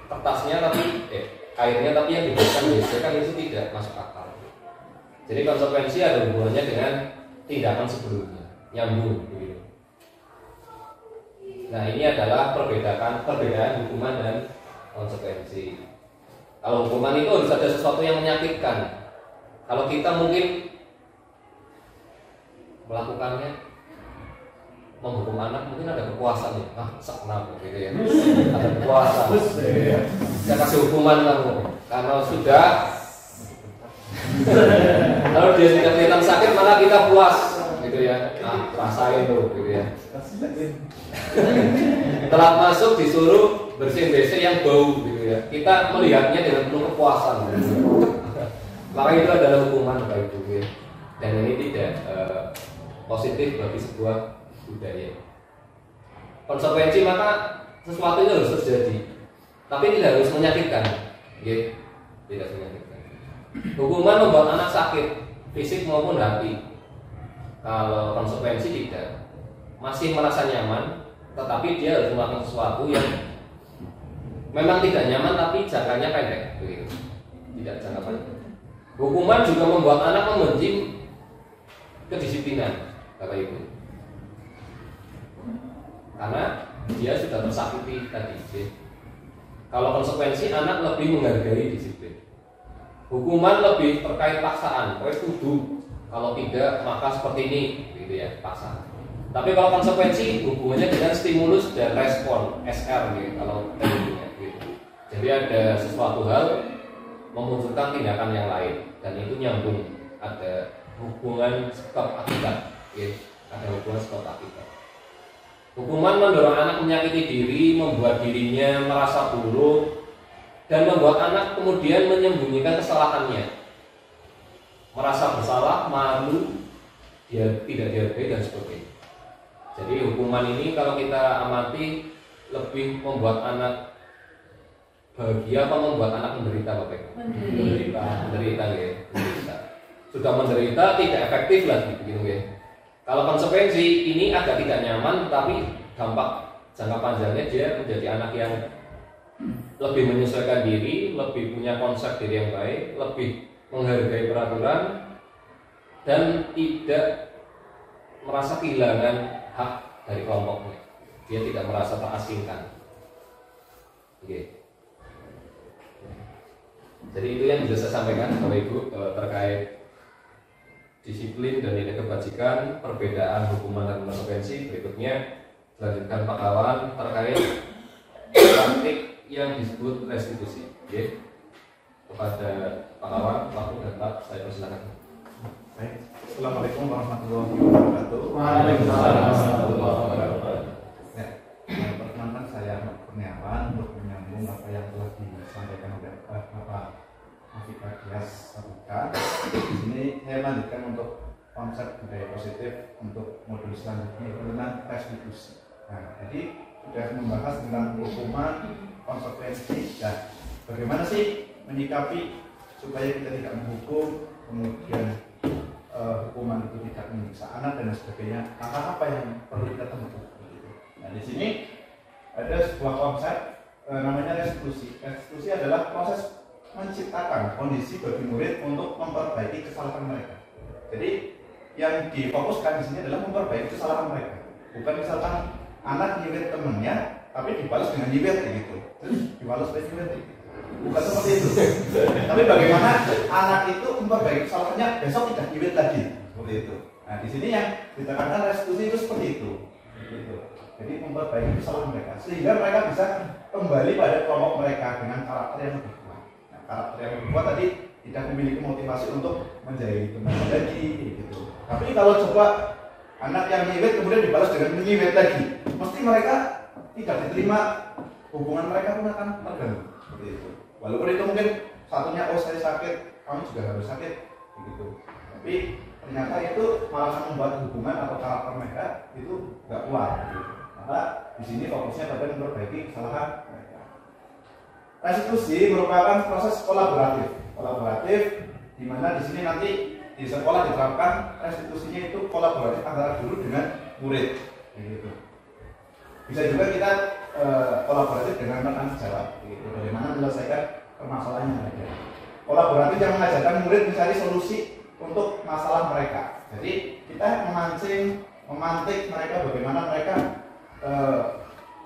kertasnya tapi airnya, tapi yang dibersihkan WC kan itu tidak masuk akal. Jadi konsekuensi ada hubungannya dengan tindakan sebelumnya, nyambung begitu. Nah, ini adalah perbedaan hukuman dan konsekuensi. Kalau hukuman itu harus ada sesuatu yang menyakitkan. Kalau kita mungkin melakukannya, menghukum anak mungkin ada kepuasan ya, saknam gitu ya, ada kepuasan. Saya kasih hukuman kamu Kalau sudah kalau dia sudah kelihatan sakit malah kita puas gitu ya. Nah, rasain tuh gitu ya. Telat masuk disuruh bersihin WC yang bau gitu ya. Kita melihatnya dengan penuh kepuasan. Gitu. Maka itu adalah hukuman Bapak Ibu ya. Dan ini tidak positif bagi sebuah budaya. Konsekuensi maka sesuatu itu harus terjadi, tapi tidak harus menyakitkan, ya. Tidak menyakitkan. Hukuman membuat anak sakit, fisik maupun hati. Kalau konsekuensi tidak, masih merasa nyaman, tetapi dia harus melakukan sesuatu yang memang tidak nyaman, tapi jangkanya pendek, begitu. Tidak jangka pendek. Hukuman juga membuat anak membenci kedisiplinan, Bapak Ibu. Karena dia sudah tersakiti tadi. Ya. Kalau konsekuensi anak lebih menghargai disiplin. Hukuman lebih terkait paksaan. Kowe kudu, kalau tidak maka seperti ini, gitu ya, paksaan. Tapi kalau konsekuensi hubungannya dengan stimulus dan respon, SR gitu, kalau tekniknya gitu. Jadi ada sesuatu hal memunculkan tindakan yang lain dan itu nyambung, ada hubungan sebab akibat, ya. Ada hubungan sebab akibat. Hukuman mendorong anak menyakiti diri, membuat dirinya merasa buruk, dan membuat anak kemudian menyembunyikan kesalahannya, merasa bersalah, malu, dia tidak dihargai dan sebagainya. Jadi hukuman ini kalau kita amati lebih membuat anak bahagia apa membuat anak menderita, Bapak Ibu? Menderita ya, menderita. Sudah menderita tidak efektif lagi begitu ya. Kalau konsekuensi ini agak tidak nyaman, tapi dampak jangka panjangnya dia menjadi anak yang lebih menyesuaikan diri, lebih punya konsep diri yang baik, lebih menghargai peraturan, dan tidak merasa kehilangan hak dari kelompoknya. Dia tidak merasa terasingkan. Oke. Jadi itu yang bisa saya sampaikan Bapak Ibu terkait disiplin dan nilai kebajikan, perbedaan hukuman dan konsekuensi. Berikutnya dilanjutkan Pak Kawan terkait praktik yang disebut restitusi. Oke. Kepada Pak Kawan, waktu dan Pak, saya persilakan. Baik. Assalamualaikum warahmatullahi wabarakatuh. Waalaikumsalam warahmatullahi wabarakatuh. Ya, perkenalkan saya Ahmad Kurniawan untuk menyambung apa yang telah disampaikan oleh Bapak Afika Dias Sabuka. Di sini saya lanjutkan untuk konsep budaya positif untuk modul selanjutnya yaitu tentang restitusi. Nah, jadi sudah membahas tentang hukuman, konsekuensi, dan bagaimana sih menyikapi supaya kita tidak menghukum, kemudian hukuman itu tidak menyiksa anak dan sebagainya. Apa yang perlu kita tempuh? Nah, di sini ada sebuah konsep namanya restitusi. Restitusi adalah proses menciptakan kondisi bagi murid untuk memperbaiki kesalahan mereka. Jadi yang difokuskan di sini adalah memperbaiki kesalahan mereka. Bukan misalkan anak nyiwit temennya, tapi dibalas dengan nyiwit gitu. Terus dibalas dengan nyiwit. Bukan seperti itu. Tapi bagaimana anak itu memperbaiki kesalahannya besok tidak nyiwit lagi, seperti itu. Nah di sini yang ditekankan restitusi itu seperti itu. Gitu. Jadi memperbaiki kesalahan mereka sehingga mereka bisa kembali pada kelompok mereka dengan karakter yang lebih kuat. Nah, karakter yang lebih kuat tadi tidak memiliki motivasi untuk menjadi teman lagi, gitu. Tapi kalau coba anak yang nyiwit kemudian dibalas dengan menyiwit lagi, mesti mereka tidak diterima, hubungan mereka pun akan terganggu, seperti itu. Walaupun itu mungkin satunya saya sakit, kamu juga harus sakit, begitu. Tapi ternyata itu malah membuat hubungan atau karakter mereka itu nggak kuat. Gitu. Maka di sini fokusnya pada memperbaiki kesalahan mereka. Restitusi merupakan proses kolaboratif, di mana di sini nanti di sekolah diterapkan restitusinya itu kolaboratif antara guru dengan murid, begitu. Bisa juga kita kolaboratif dengan rekan sejawat, begitu. Bagaimana menyelesaikan permasalahan yang ada. Kolaboratif yang mengajarkan murid mencari solusi untuk masalah mereka. Jadi kita memantik mereka bagaimana mereka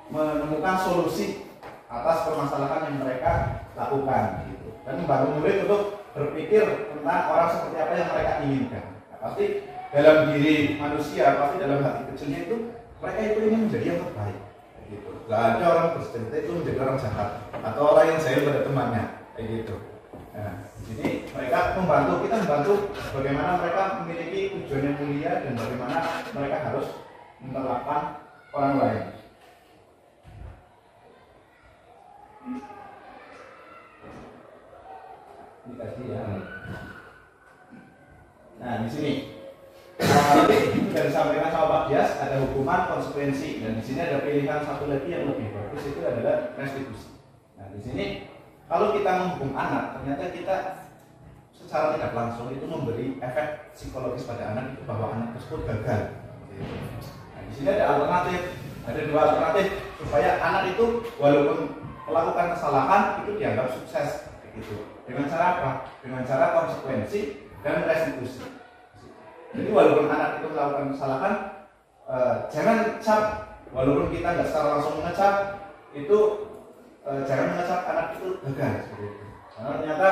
menemukan solusi atas permasalahan yang mereka lakukan, gitu. Dan membantu murid untuk berpikir tentang orang seperti apa yang mereka inginkan. Nah, pasti dalam diri manusia, pasti dalam hati kecilnya itu mereka itu ingin menjadi yang terbaik, gitu. Gak ada orang bercerita itu menjadi orang jahat atau orang yang jahil pada temannya, kayak gitu. Nah, di sini kita membantu bagaimana mereka memiliki tujuan yang mulia dan bagaimana mereka harus menerapkan orang lain. Ini tadi ya. Nah, di sini sudah disampaikan sama Pak Dias, ada hukuman, konsekuensi, dan di sini ada pilihan satu lagi yang lebih bagus, itu adalah restitusi. Nah, di sini kalau kita menghukum anak, ternyata kita secara tidak langsung itu memberi efek psikologis pada anak itu bahwa anak tersebut gagal. Nah, di sini ada dua alternatif supaya anak itu walaupun melakukan kesalahan itu dianggap sukses, gitu. Dengan cara apa? Dengan cara konsekuensi dan restitusi. Jadi walaupun anak itu melakukan kesalahan, jangan cap, walaupun kita nggak secara langsung mengecap, itu jangan mengecap anak itu gagal. Karena ternyata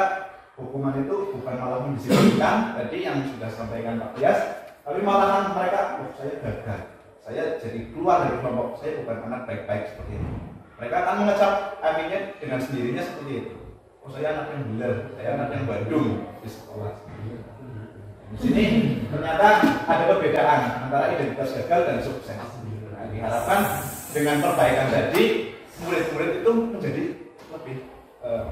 hukuman itu bukan malah mendisiplinkan, tadi yang sudah sampaikan Pak Dias, tapi malahan mereka, saya gagal, saya jadi keluar dari kelompok, saya bukan anak baik-baik seperti itu. Mereka akan mengecap akhirnya dengan sendirinya seperti itu. Oh, saya anak yang benar, saya anak yang bandung di sekolah. Di sini ternyata ada perbedaan antara identitas gagal dan sukses. Nah, diharapkan dengan perbaikan tadi, murid-murid itu menjadi lebih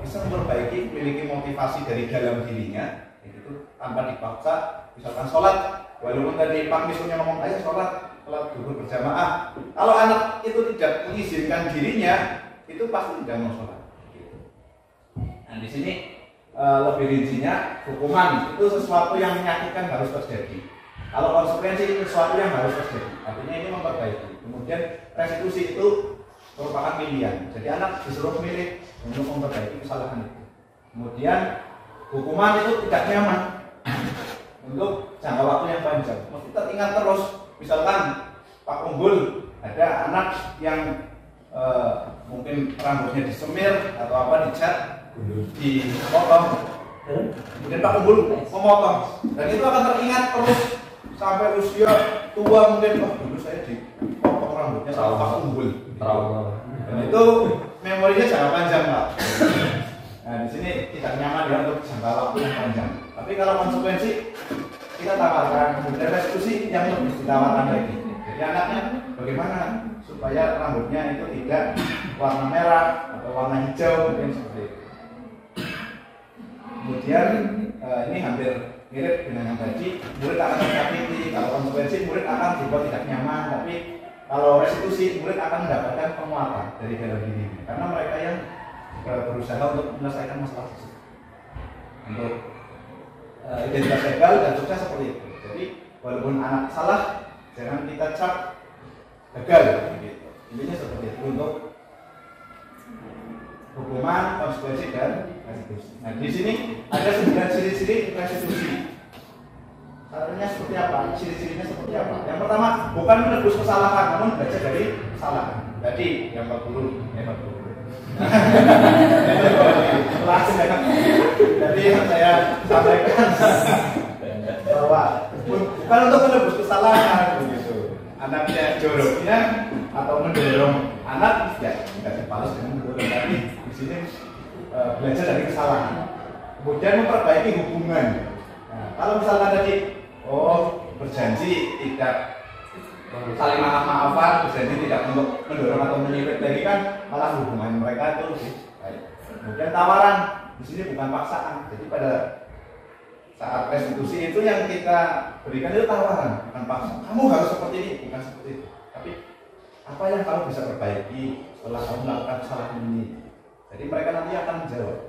bisa memperbaiki, memiliki motivasi dari dalam dirinya, itu tanpa dipaksa. Misalkan sholat, walaupun tadi Pak Misunya ngomong ayo sholat zuhur berjamaah, kalau anak itu tidak mengizinkan dirinya, itu pasti tidak mau sholat. Nah, di sini lebih rincinya, hukuman itu sesuatu yang menyakitkan harus terjadi. Kalau konsekuensi itu sesuatu yang harus terjadi, artinya ini memperbaiki. Kemudian restitusi itu merupakan pilihan. Jadi anak disuruh milih untuk memperbaiki kesalahan itu. Kemudian hukuman itu tidak nyaman untuk jangka waktu yang panjang. Mesti teringat terus. Misalkan Pak Unggul ada anak yang mungkin rambutnya disemir atau apa dicat, dipotong. Kemudian Pak Unggul memotong, dan itu akan teringat terus sampai usia tua mungkin. Oh, dulu saya dipotong rambutnya sama Pak Unggul. Trauma. Dan itu memorinya jangka panjang, Pak. Nah, di sini tidak nyaman ya untuk jangka waktu yang panjang. Tapi kalau konsekuensi kita tawarkan, kemudian restitusi yang lebih ditawarkan lagi. Jadi anaknya bagaimana supaya rambutnya itu tidak warna merah atau warna hijau, mungkin seperti itu. Kemudian ini hampir mirip dengan yang tadi, murid akan tersakiti. Kalau konsekuensi murid akan dibuat tidak nyaman, tapi kalau restitusi, murid akan mendapatkan penguatan dari dalam dirinya, karena mereka yang berusaha untuk menyelesaikan masalah tersebut. Untuk identitas gagal dan sukses seperti itu. Jadi walaupun anak salah, jangan kita cap gagal. Gitu. Intinya seperti itu untuk hukuman, konsekuensi dan restitusi. Nah, di sini ada 9 ciri-ciri restitusi. Caranya seperti apa? Ciri-cirinya seperti apa? Yang pertama, bukan menebus kesalahan, namun belajar dari kesalahan. Jadi yang 40. Langsung ya. Jadi yang saya sampaikan bahwa bukan untuk menebus kesalahan begitu. Anaknya joroknya atau mendorong anak tidak dibalas dengan mendorong, tapi di sini belajar dari kesalahan. Kemudian memperbaiki hubungan. Nah, kalau misalkan tadi berjanji tidak saling maaf-maafan, berjanji tidak untuk mendorong atau menyibet lagi, kan malah hubungan mereka itu lebih baik. Kemudian tawaran, di sini bukan paksaan. Jadi pada saat restitusi itu yang kita berikan itu tawaran, bukan paksa. Kamu harus seperti ini, bukan seperti itu. Tapi apa yang kamu bisa perbaiki setelah kamu melakukan kesalahan ini? Jadi mereka nanti akan menjawab.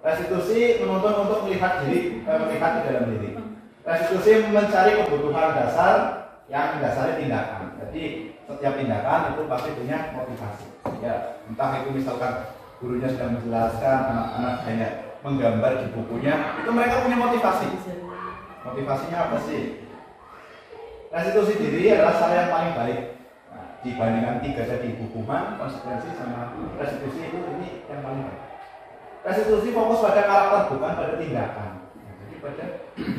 Restitusi menuntut untuk melihat di dalam diri. Restitusi mencari kebutuhan dasar yang mendasari tindakan. Jadi setiap tindakan itu pasti punya motivasi. Ya, entah itu misalkan gurunya sedang menjelaskan, anak-anak hanya menggambar di bukunya, itu mereka punya motivasi. Motivasinya apa sih? Restitusi diri adalah cara yang paling baik. Nah, dibandingkan 3 tadi, hukuman, konsekuensi sama restitusi, itu ini yang paling baik. Restitusi fokus pada karakter, bukan pada tindakan. Nah, jadi pada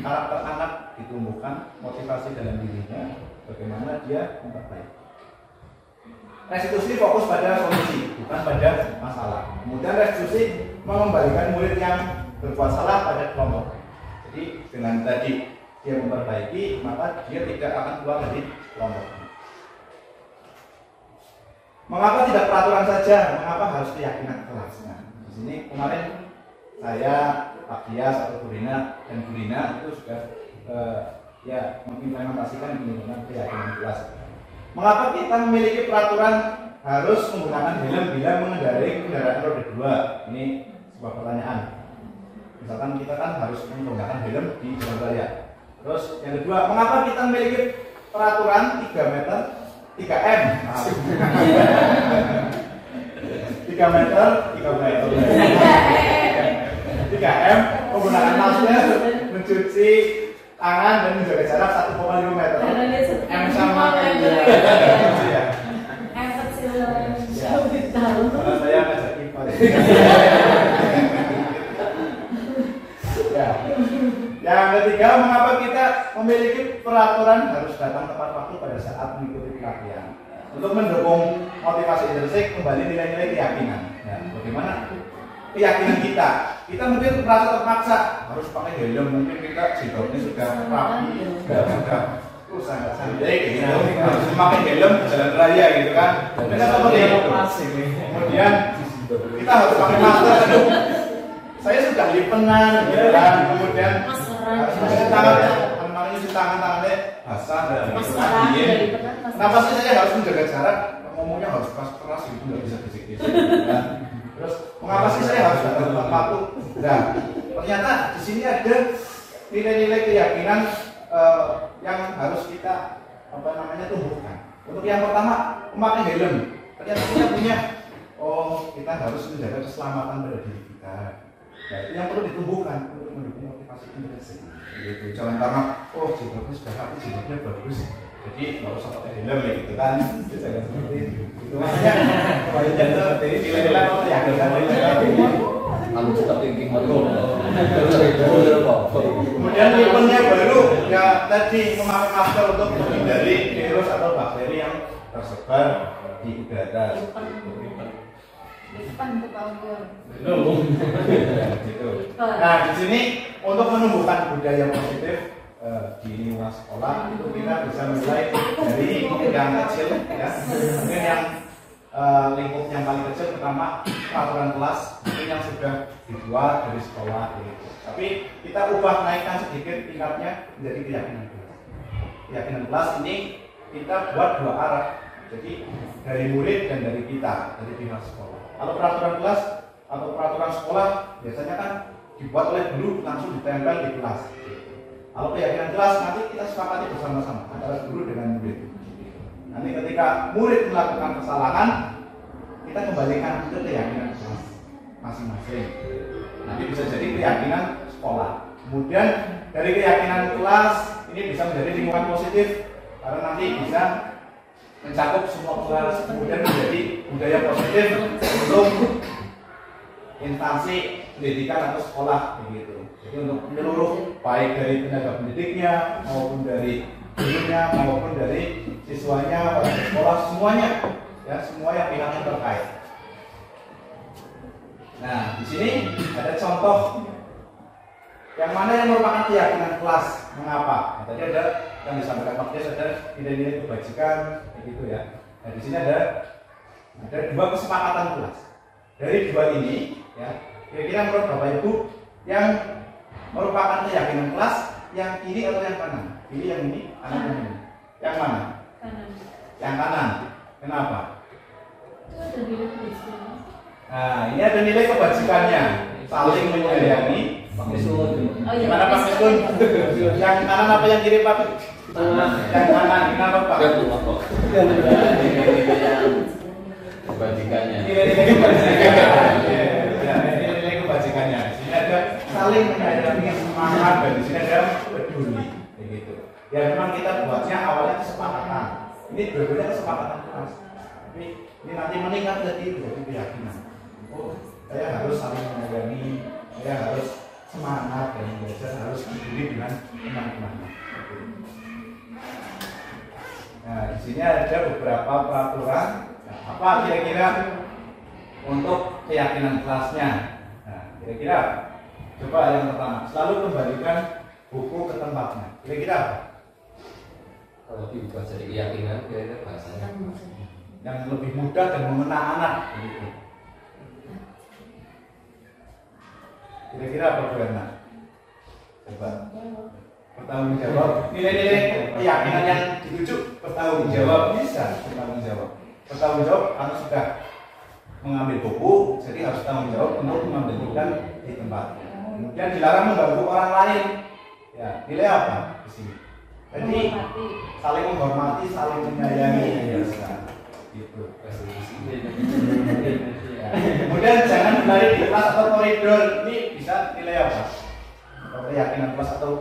karakter anak ditumbuhkan, motivasi dalam dirinya, bagaimana dia memperbaiki. Restitusi fokus pada solusi, bukan pada masalah. Kemudian restitusi mengembalikan murid yang berbuat salah pada kelompok. Jadi dengan tadi dia memperbaiki, maka dia tidak akan keluar dari kelompok. Mengapa tidak peraturan saja? Mengapa harus keyakinan kelas? Nah, di sini kemarin saya, Pak Dias atau Bu Rina dan Bu Rina itu sudah ya mengimplementasikan penggunaan keyakinan kelas. Mengapa kita memiliki peraturan harus menggunakan helm bila mengendarai kendaraan roda 2? Ini sebuah pertanyaan. Misalkan kita kan harus menggunakan helm di jalan raya. Terus yang kedua, mengapa kita memiliki peraturan 3 meter 3M? 3 meter 3M menggunakan masker, mencuci tangan dan menjaga jarak 1,5 meter. M sama kayak ya. M kecil jauh tahu. Saya ngajak ibadah. Ya. Yang ketiga, mengapa kita memiliki peraturan harus datang tepat waktu pada saat mengikuti pelatihan? Untuk mendukung motivasi intrinsik, kembali nilai-nilai keyakinan. Ya, bagaimana keyakinan kita? Kita mungkin merasa terpaksa harus pakai helm, mungkin kita jilbabnya sudah rapi, sudah sangat santai gitu. Harus pakai helm di jalan raya gitu kan. Kita seperti itu. Kemudian kita harus pakai masker. Saya sudah lipenan gitu kan. Kemudian harus mencuci tangan, mencuci tangannya basah dan dingin. Kenapa sih saya harus menjaga jarak? Ngomongnya harus keras-keras gitu, nggak bisa bisik-bisik. Terus mengapa sih saya harus datang tepat waktu? Nah, ternyata di sini ada nilai-nilai keyakinan yang harus kita tumbuhkan. Untuk yang pertama, memakai helm. Ternyata kita punya, kita harus menjaga keselamatan pada diri kita. Nah, itu yang perlu ditumbuhkan untuk mendukung motivasi intrinsik. Gitu. Jangan karena jilbabnya sudah rapi, jilbabnya bagus, jadi nggak usah pakai helm ya gitu kan. Jangan seperti itu. Itu makanya kebanyakan seperti ini nilai-nilai keyakinan. Kamu tetap thinking betul. Kemudian lipennya baru ya tadi memakai masker untuk menghindari virus atau bakteri yang tersebar di udara. Lipan tuh kalau Gitu. Nah di sini untuk menumbuhkan budaya positif di lingkungan sekolah itu kita bisa mulai dari yang kecil ya. Mungkin yang lingkup yang paling kecil pertama peraturan kelas mungkin yang sudah dibuat dari sekolah gitu. Tapi kita ubah naikkan sedikit tingkatnya menjadi keyakinan kelas. Keyakinan kelas ini kita buat 2 arah. Jadi dari murid dan dari kita, dari pihak sekolah. Kalau peraturan kelas atau peraturan sekolah biasanya kan dibuat oleh guru langsung ditempel di kelas. Kalau keyakinan kelas nanti kita sepakati bersama-sama antara guru dengan murid. Nanti ketika murid melakukan kesalahan, kita kembalikan ke keyakinan kelas masing-masing. Nanti bisa jadi keyakinan sekolah. Kemudian dari keyakinan kelas ini bisa menjadi lingkungan positif karena nanti bisa mencakup semua kelas, kemudian menjadi budaya positif untuk instansi pendidikan atau sekolah begitu. Jadi untuk menyeluruh baik dari tenaga pendidiknya maupun dari gurunya maupun dari siswanya, warga sekolah semuanya ya, semua yang pihaknya terkait. Nah, di sini ada contoh yang mana yang merupakan keyakinan kelas. Mengapa? Nah, tadi ada yang disampaikan Pak Des, ada nilai-nilai kebajikan begitu ya. Nah, di sini ada 2 kesepakatan kelas. Dari 2 ini ya, kira-kira menurut Bapak Ibu yang merupakan keyakinan kelas yang kiri atau yang kanan? Pilih yang ini, kanan yang ini. Yang mana? kanan. Yang kanan. Kenapa? Itu ada nilai kebajikan. Nah, ini ada nilai kebajikannya, saling menyayangi. Gimana Pak Miskun? Yang kanan apa yang kiri Pak? Yang kanan, kenapa Pak? Kebajikannya. Nilai-nilai kebajikannya. Ya, nilai kebajikannya. Di sini ada saling menyayangi, semangat, dan di sini ada peduli. Begitu. Ya memang kita buatnya awalnya kesepakatan. Ini berbeda kesepakatan kelas. Tapi ini nanti meningkat jadi keyakinan. Oh, saya harus saling menyayangi, saya harus semangat dan belajar, harus peduli dengan teman-teman. Nah, di sini ada beberapa peraturan. Nah, apa kira-kira untuk keyakinan kelasnya? Nah, Kira-kira apa? Coba yang pertama, selalu kembalikan buku ke tempatnya. Kira-kira apa? Kalau diubah jadi keyakinan, kira-kira bahasanya Yang lebih mudah dan mengena anak. Gitu. Kira-kira apa Bu Erna? Coba. Bertanggung jawab. Nilai-nilai keyakinan yang dituju bertanggung jawab bisa bertanggung jawab. Bertanggung jawab karena sudah mengambil buku, jadi harus tanggung jawab untuk mengambilkan di tempatnya. Kemudian dilarang mengganggu orang lain. Ya, nilai apa di sini? Jadi saling menghormati, saling menyayangi. Ya, gitu. Ya. Kemudian jangan berlari di kelas atau koridor. Ini bisa nilai apa? Atau keyakinan kelas atau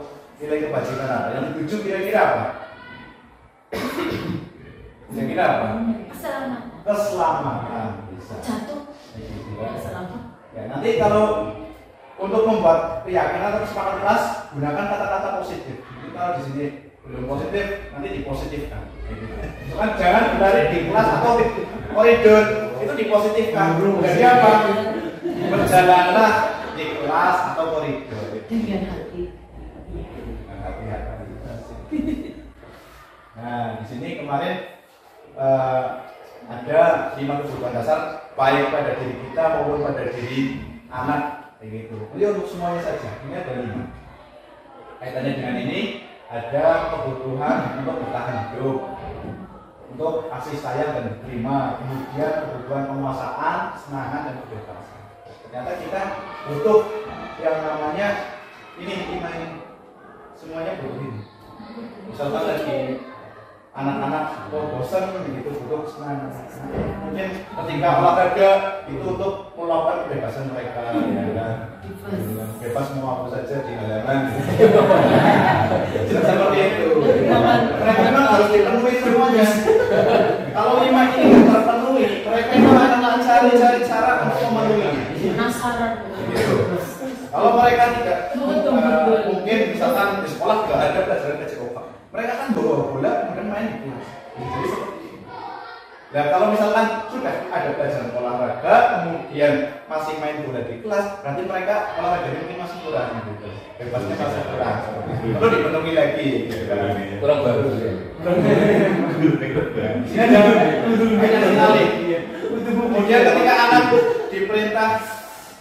nilai kebajikan apa? Yang dituju kira-kira apa? Kira-kira apa? Keselamatan. Bisa. Jatuh. Ya. Selamat. Ya, nanti kalau untuk membuat keyakinan atau kesepakatan kelas, gunakan kata-kata positif. Jadi kalau di sini belum positif, nanti dipositifkan. Itu kan jangan berlari di kelas atau koridor, itu dipositifkan. Jadi apa? Berjalanlah di kelas atau koridor. Dengan hati. Dengan hati-hati. Nah, di sini kemarin ada 5 kebutuhan dasar baik pada diri kita maupun pada diri anak. Begitu. Jadi untuk semuanya saja, ini ada 5. Kaitannya dengan ini ada kebutuhan untuk bertahan hidup, untuk kasih sayang dan diterima, kemudian kebutuhan penguasaan, kesenangan dan kebebasan. Ternyata kita butuh yang namanya ini 5 ini, semuanya butuh ini. Misalkan lagi anak-anak bosan begitu butuh kesenangan. Mungkin ketika olahraga itu untuk melakukan kebebasan mereka, ya kan? Bebas mau apa saja di halaman. Seperti itu. Mereka memang harus dipenuhi semuanya. Kalau 5 ini tidak terpenuhi, mereka akan cari cara untuk memenuhi. Penasaran. Kalau mereka tidak mungkin misalkan di sekolah tidak ada pelajaran KCOK, mereka kan bawa bola kemudian main di kelas. Jadi seperti itu. Nah kalau misalkan sudah ada pelajaran olahraga kemudian masih main bola di kelas, berarti mereka olahraganya mungkin masih kurang gitu. Bebasnya masih kurang. Perlu dipenuhi lagi. kurang baru ya. Ini ada banyak sekali. Kemudian ketika anak diperintah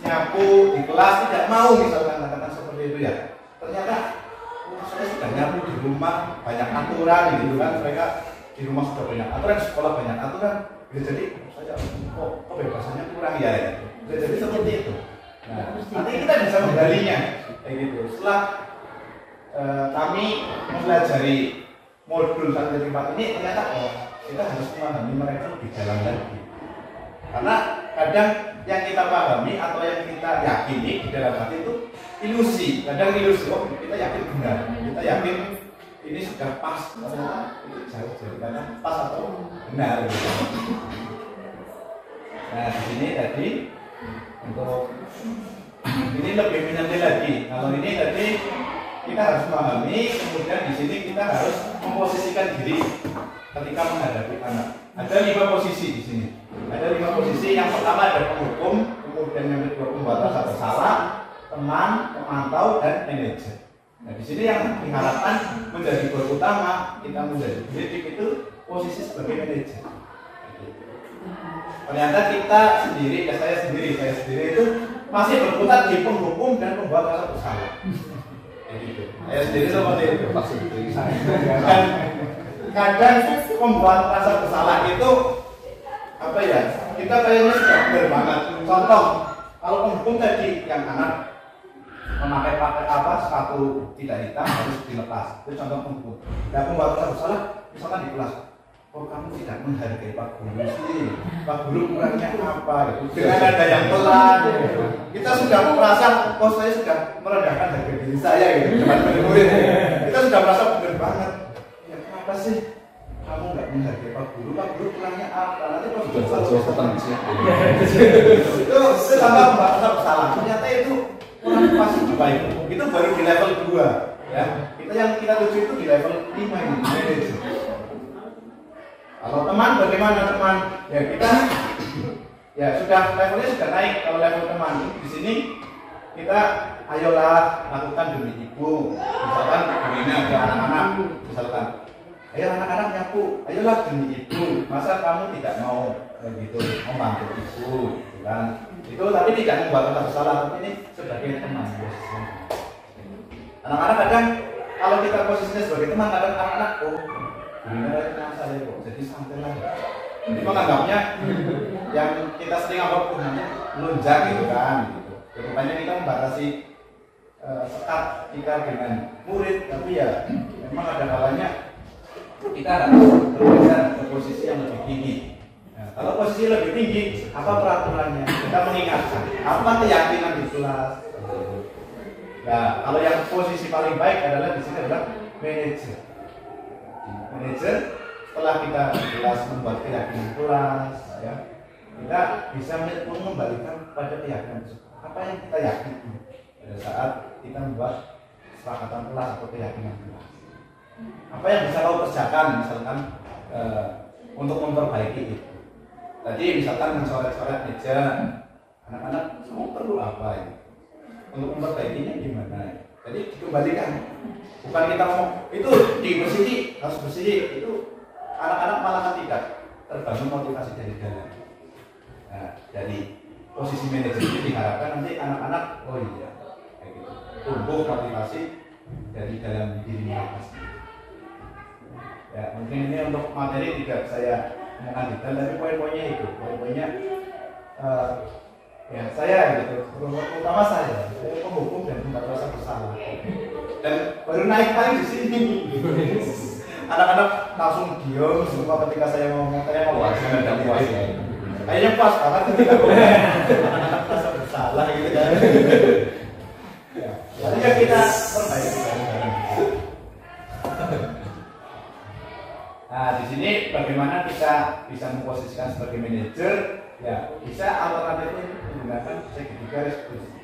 nyapu di kelas tidak mau misalkan katakan seperti itu ya. Ternyata saya sudah nyapu di rumah banyak aturan gitu kan, mereka di rumah sudah banyak aturan, di sekolah banyak aturan, jadi saya kok kebebasannya kurang ya, jadi seperti itu. Nah, nanti kita bisa menggalinya kayak gitu. Setelah kami mempelajari modul 1 dari 4 ini, ternyata kita harus memahami mereka lebih dalam lagi. Karena kadang yang kita pahami atau yang kita yakini di dalam hati itu ilusi, kadang ilusi. Oh, kita yakin benar, kita yakin ini sudah pas, ternyata itu jauh dari kata pas atau benar. Gitu. Nah, di sini tadi untuk ini lebih menyentil lagi. Kalau ini tadi kita harus memahami, kemudian di sini kita harus memposisikan diri ketika menghadapi anak. Ada 5 posisi di sini. Ada 5 posisi. Yang pertama ada penghukum, kemudian yang kedua pembatas atau bersalah, teman, pemantau, dan manajer. Nah di sini yang diharapkan menjadi gol utama kita menjadi pendidik itu posisi sebagai manajer. Ternyata kita sendiri, saya sendiri itu masih berputar di penghukum dan pembuat rasa bersalah. Saya sendiri seperti itu. Dan kadang pembuat rasa bersalah itu apa ya? Kita kayaknya sudah benar banget. Contoh, kalau penghukum tadi yang anak memakai sepatu tidak hitam harus dilepas. Itu contoh penghukum. Dan pembuat rasa bersalah misalkan di kelas. Oh kamu tidak menghargai Pak Guru sih. Pak Guru kurangnya apa? Dengan ada yang pelan. Kita sudah merasa, oh saya sudah merendahkan harga diri saya gitu. Depan murid. Kita sudah merasa benar banget. Ya kenapa sih kamu nggak menghargai Pak Guru? Pak Guru kurangnya apa? Nanti Pak Guru itu sama merasa bersalah. Ternyata itu kurang pas apa itu? Itu baru di level 2 ya. Yang kita tuju itu di level 5 ini manajer. Kalau teman bagaimana teman? Ya kita ya sudah levelnya sudah naik. Kalau level teman di sini kita ayolah lakukan demi ibu. Misalkan begini ada anak-anak, misalkan, ayo anak-anak nyapu, ayolah demi ibu. Masa kamu tidak mau gitu membantu ibu, gitu kan? Itu tapi tidak membuat kita bersalah, tapi ini sebagai teman. Anak-anak kadang kalau kita posisinya sebagai teman, kadang anak-anak benar kenal saya kok, jadi santai lah. Jadi menganggapnya yang kita sering anggap namanya melunjak gitu kan, gitu. Rupanya kita membatasi sekat kita dengan murid, tapi ya memang ada kalanya kita harus bergeser ke posisi yang lebih tinggi. Nah, kalau posisi lebih tinggi, apa peraturannya? Kita mengingatkan apa keyakinan di kelas. Nah, kalau yang posisi paling baik adalah di sini adalah manajer. Manajer setelah kita jelas membuat keyakinan kelas, ya, kita bisa mengembalikan pada keyakinan apa yang kita yakini pada saat kita membuat kesepakatan kelas atau keyakinan kelas. Apa yang bisa kau kerjakan, misalkan untuk memperbaiki itu. Tadi misalkan mencoret-coret meja, anak-anak kamu perlu apa ini? Untuk memperbaikinya gimana? Jadi dikembalikan. Bukan kita ngomong itu dibersih, harus bersih. Itu anak-anak malah tidak terbangun motivasi dari dalam. Nah, dari posisi manajer ini diharapkan nanti anak-anak, oh iya, kayak gitu, tumbuh motivasi dari dalam diri mereka sendiri. Ya, mungkin ini untuk materi tidak saya ngomongkan detail, tapi poin-poinnya itu, poin-poinnya ya saya gitu, terutama saya penghukum dan membuat rasa bersalah. Dan baru naik kali di sini. Anak-anak langsung diam semua ketika saya ngomong, saya mau puas, tidak puas. Kayaknya pas banget ketika anak-anak merasa bersalah gitu kan. Ya, jadi kan kita perbaiki bareng-bareng. Nah, di sini bagaimana kita bisa memposisikan sebagai manajer? Ya, bisa alternatifnya menggunakan segitiga resolusi.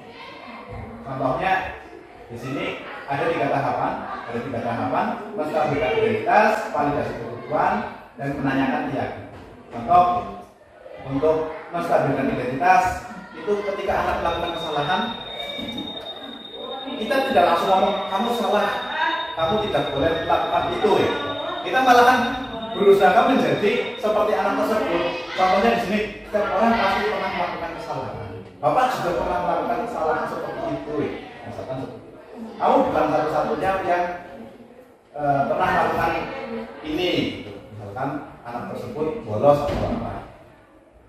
Contohnya di sini ada tiga tahapan, menstabilkan identitas, validasi kebutuhan, dan menanyakan keyakinan. Contoh untuk menstabilkan identitas itu ketika anak melakukan kesalahan, kita tidak langsung ngomong kamu salah, kamu tidak boleh melakukan itu ya. Kita malahan berusaha menjadi seperti anak tersebut. Contohnya di sini, setiap orang pasti pernah melakukan kesalahan. Bapak juga pernah melakukan kesalahan seperti itu ya. Misalkan seperti itu. Kamu bukan satu-satunya yang pernah melakukan ini, gitu. Misalkan anak tersebut bolos atau apa.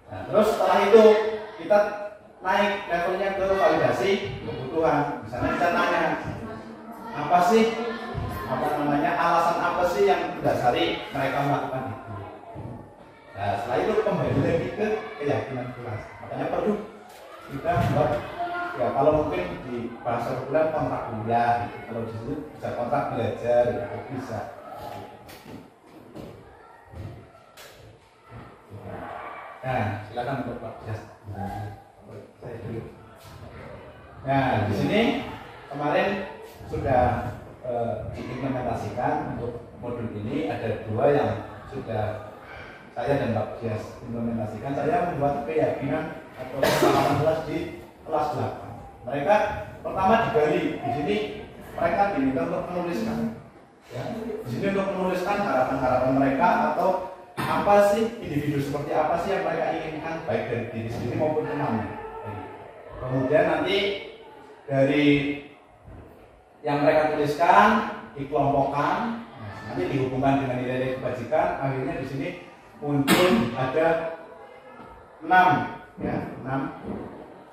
Nah, terus setelah itu kita naik levelnya ke validasi kebutuhan. Misalnya kita tanya, alasan apa sih yang mendasari mereka melakukan itu. Nah, setelah itu kembali lagi ke keyakinan kelas. Makanya perlu kita buat, ya kalau mungkin di bahasa reguler kontrak kuliah, gitu. Kalau di situ bisa kontrak belajar, gitu. Bisa. Nah, silakan untuk Pak Jas. Nah, di sini kemarin sudah diimplementasikan untuk modul ini. Ada dua yang sudah saya dan Pak Jas implementasikan. Saya membuat keyakinan atau pengalaman kelas di kelas 8. Mereka pertama digali. Di sini mereka diminta untuk menuliskan. Ya, di sini untuk menuliskan harapan-harapan mereka atau apa sih individu seperti apa sih yang mereka inginkan baik dari diri sendiri maupun temannya. Kemudian nanti dari yang mereka tuliskan dikelompokkan, nanti dihubungkan dengan nilai kebajikan. Akhirnya di sini muncul ada 6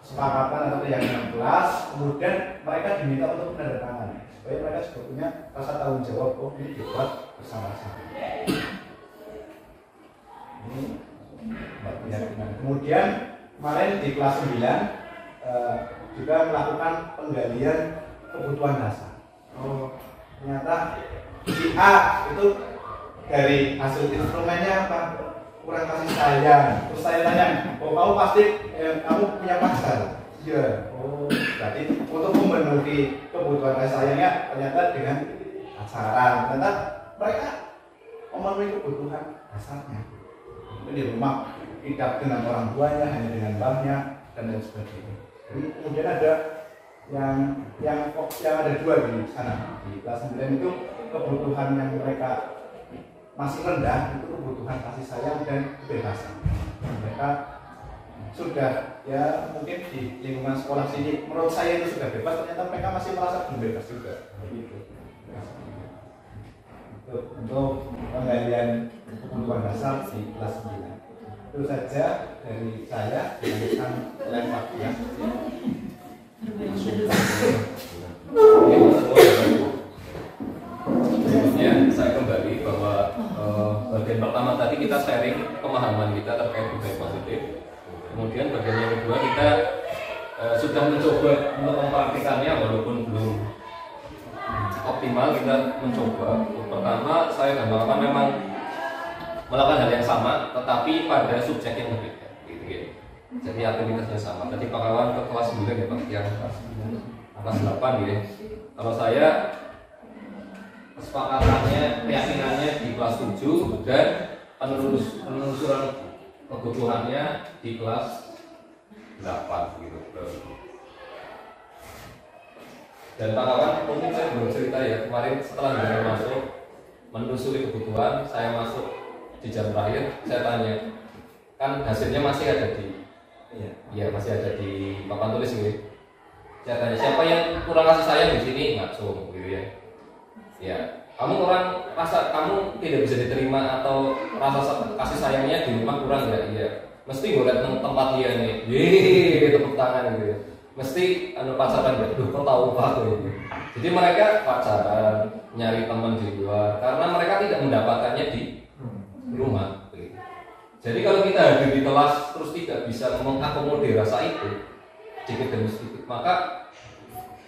kesepakatan atau keyakinan kelas. Kemudian mereka diminta untuk menandatangani supaya mereka juga punya rasa tanggung jawab. Oh, ini dibuat bersama-sama. Ini keyakinan. Kemudian kemarin di kelas 9 juga melakukan penggalian kebutuhan dasar. Oh, ternyata si A itu dari hasil instrumennya apa? Kurang kasih sayang. Terus saya tanya, oh kamu pasti kamu punya pacar? Iya. Oh, berarti untuk memenuhi kebutuhan kasih sayangnya ternyata dengan pacaran. Ternyata mereka memenuhi kebutuhan dasarnya. Di rumah tidak dengan orang tuanya, hanya dengan mbahnya dan lain sebagainya. Kemudian ada yang ada dua di sana. Di kelas 9 itu kebutuhan yang mereka masih rendah, itu kebutuhan kasih sayang dan kebebasan. Mereka sudah ya mungkin di lingkungan sekolah sini menurut saya itu sudah bebas, ternyata mereka masih merasa belum bebas juga. Begitu. Untuk penggalian kebutuhan dasar di kelas 9. Itu saja dari saya. Dengan lempar ya. Berikutnya saya kembali bahwa bagian pertama tadi kita sharing pemahaman kita terkait budaya positif. Kemudian bagian yang kedua kita sudah mencoba untuk mempraktikannya walaupun belum optimal. Kita mencoba. Pertama saya dan kawan memang melakukan hal yang sama, tetapi pada subjek yang berbeda. Gitu ya. Jadi aktivitasnya sama. Tadi Pak Kawan ke kelas 9 ya Pak, yang kelas 8 ya. Kalau saya kesepakatannya, keyakinannya di kelas 7 dan penelusuran kebutuhannya di kelas 8 gitu. Dan Pak Kawan, mungkin saya belum cerita ya, kemarin setelah saya masuk menelusuri kebutuhan, saya masuk di jam terakhir, saya tanya, kan hasilnya masih ada di masih ada di papan tulis gitu. Saya tanya, siapa yang kurang kasih sayang di sini? Ngaco gitu ya. Ya, kamu kurang rasa, kamu tidak bisa diterima atau rasa kasih sayangnya di rumah kurang nggak? Iya. Mesti gue lihat tempat dia nih, tepuk tangan gitu. Mesti pacaran gitu. Kok tahu Pak gitu. Jadi mereka pacaran, nyari teman di luar karena mereka tidak mendapatkannya di rumah. Gitu. Jadi kalau kita hadir di kelas terus tidak bisa mengakomodir rasa itu sedikit demi sedikit, maka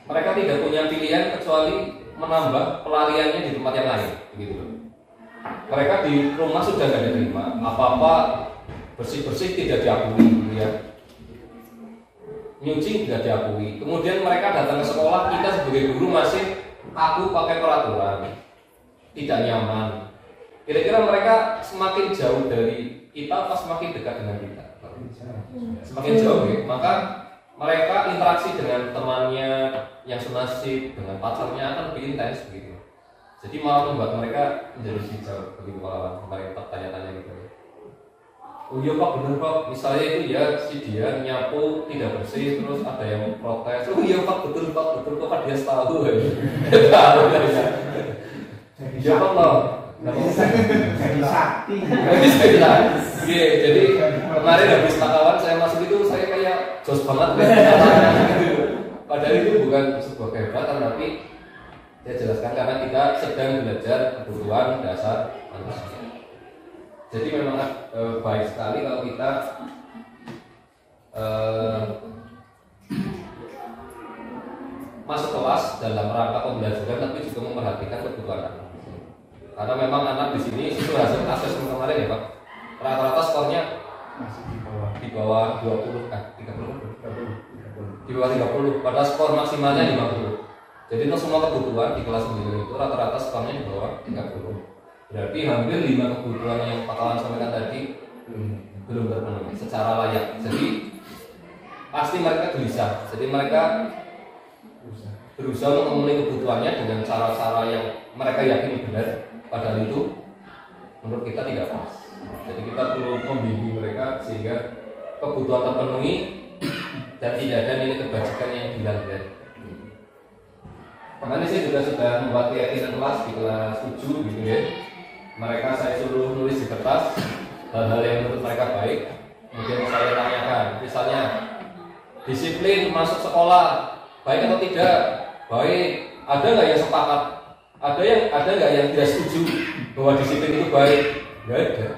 mereka tidak punya pilihan kecuali menambah pelariannya di tempat yang lain, begitu. Mereka di rumah sudah nggak diterima, apa-apa bersih-bersih tidak diakui, gitu ya. Nyuci tidak diakui. Kemudian mereka datang ke sekolah, kita sebagai guru masih kaku pakai peraturan, tidak nyaman. Kira-kira mereka semakin jauh dari kita, apa semakin dekat dengan kita? Semakin jauh, ya. Maka mereka interaksi dengan temannya yang senasib, dengan pacarnya akan lebih intens begitu. Jadi malah membuat mereka menjadi lebih jauh begitu kalau kemarin tanya-tanya gitu. Oh iya Pak, benar Pak. Misalnya itu ya si dia nyapu tidak bersih, terus ada yang protes. Oh iya Pak, betul Pak, betul Pak, dia tahu. Tahu ya. Iya Pak loh. Jadi sakti. Iya, jadi kemarin habis kawan saya masuk itu saya kayak jos banget padahal itu bukan sebuah kehebatan, tapi saya jelaskan karena kita sedang belajar kebutuhan dasar manusia. Jadi memang baik sekali kalau kita masuk kelas dalam rangka pembelajaran tapi juga memperhatikan kebutuhan anak. Karena memang anak di sini itu hasil asesmen kemarin ya Pak, rata-rata skornya Masih di bawah 20 30 di bawah 30, padahal skor maksimalnya 50. Jadi untuk semua kebutuhan di kelas 9 itu rata-rata skornya di bawah 30. Berarti hampir 5 kebutuhan yang Pak Kawan sampaikan tadi belum terpenuhi secara layak. Jadi pasti mereka gelisah. Jadi mereka berusaha untuk memenuhi kebutuhannya dengan cara-cara yang mereka yakini benar, padahal itu menurut kita tidak pas. Jadi kita perlu membimbing mereka sehingga kebutuhan terpenuhi dan tidak ada nilai kebajikan yang dilanggar. Makanya saya juga sudah membuat keyakinan kelas di kelas 7 gitu ya. Mereka saya suruh nulis di kertas hal-hal yang menurut mereka baik. Kemudian saya tanyakan, misalnya disiplin masuk sekolah baik atau tidak? Baik. Ada nggak yang sepakat? Ada nggak yang tidak setuju bahwa disiplin itu baik? Nggak ada.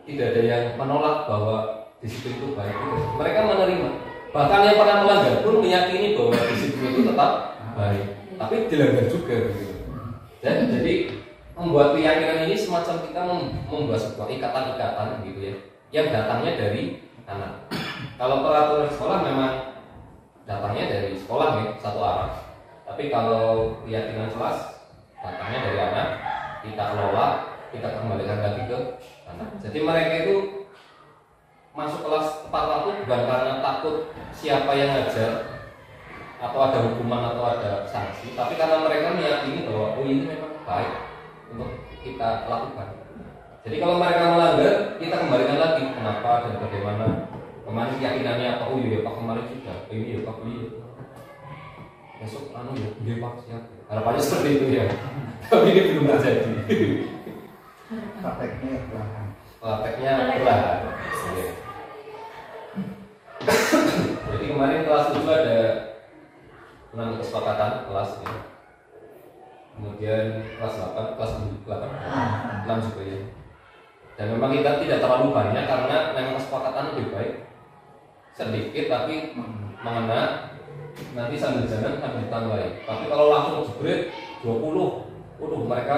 Tidak ada yang menolak bahwa disiplin itu baik. Mereka menerima. Bahkan yang pernah melanggar pun meyakini bahwa disiplin itu tetap baik. Tapi dilanggar juga gitu. Dan jadi membuat keyakinan ini semacam kita membuat sebuah ikatan-ikatan gitu ya, yang datangnya dari anak. Kalau peraturan sekolah memang datangnya dari sekolah ya, satu arah. Tapi kalau keyakinan kelas datangnya dari anak, kita kelola, kita kembalikan lagi ke anak. Jadi mereka itu masuk kelas tepat waktu bukan karena takut siapa yang ngajar atau ada hukuman atau ada sanksi, tapi karena mereka meyakini bahwa oh ini memang baik untuk kita lakukan. Jadi kalau mereka melanggar, kita kembalikan lagi kenapa dan bagaimana, kemarin keyakinannya apa, oh iya Pak kemarin sudah, oh ini ya Pak, iya besok ya Pak siap. Harapannya seperti itu ya, tapi ini belum terjadi. Prakteknya perlahan. Prakteknya perlahan. Oke. Jadi kemarin kelas 7 ada 6 kesepakatan kelas ini. Kemudian kelas 8, kelas 6 juga ya. Dan memang kita tidak terlalu banyak karena memang kesepakatan lebih baik sedikit tapi mengena, nanti sambil jalan akan ditambahin. Tapi kalau langsung jebret 20, mereka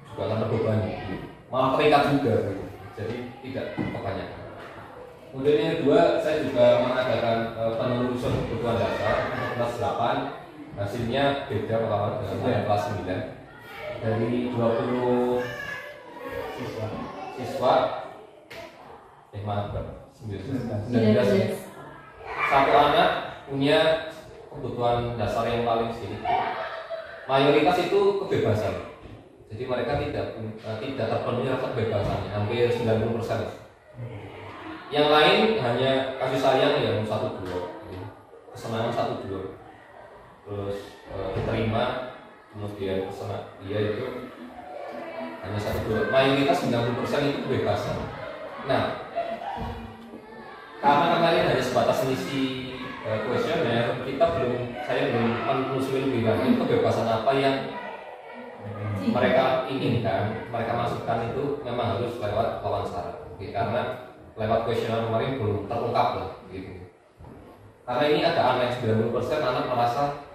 juga akan terbebani, malah terikat juga gitu. Jadi tidak kebanyakan. Kemudian yang kedua, saya juga mengadakan penelusuran kebutuhan dasar untuk kelas 8. Hasilnya beda kawan dengan kelas 9. Dari 20 siswa maaf 19. Satu anak punya kebutuhan dasar yang paling sedikit. Mayoritas itu kebebasan. Jadi mereka tidak terpenuhi rasa kebebasannya, hampir 90%. Yang lain hanya kasih sayang yang 1-2, kesenangan 1-2. Terus diterima, kemudian kesenangan dia itu hanya 1-2. Mayoritas 90% itu kebebasan. Nah, karena kemarin hanya sebatas mengisi kuesioner, saya belum menelusuri lebih lanjut kebebasan apa yang mereka inginkan, mereka masukkan itu memang harus lewat wawancara. Karena lewat kuesioner kemarin belum terungkap lah gitu. Karena ini ada anak 90% anak merasa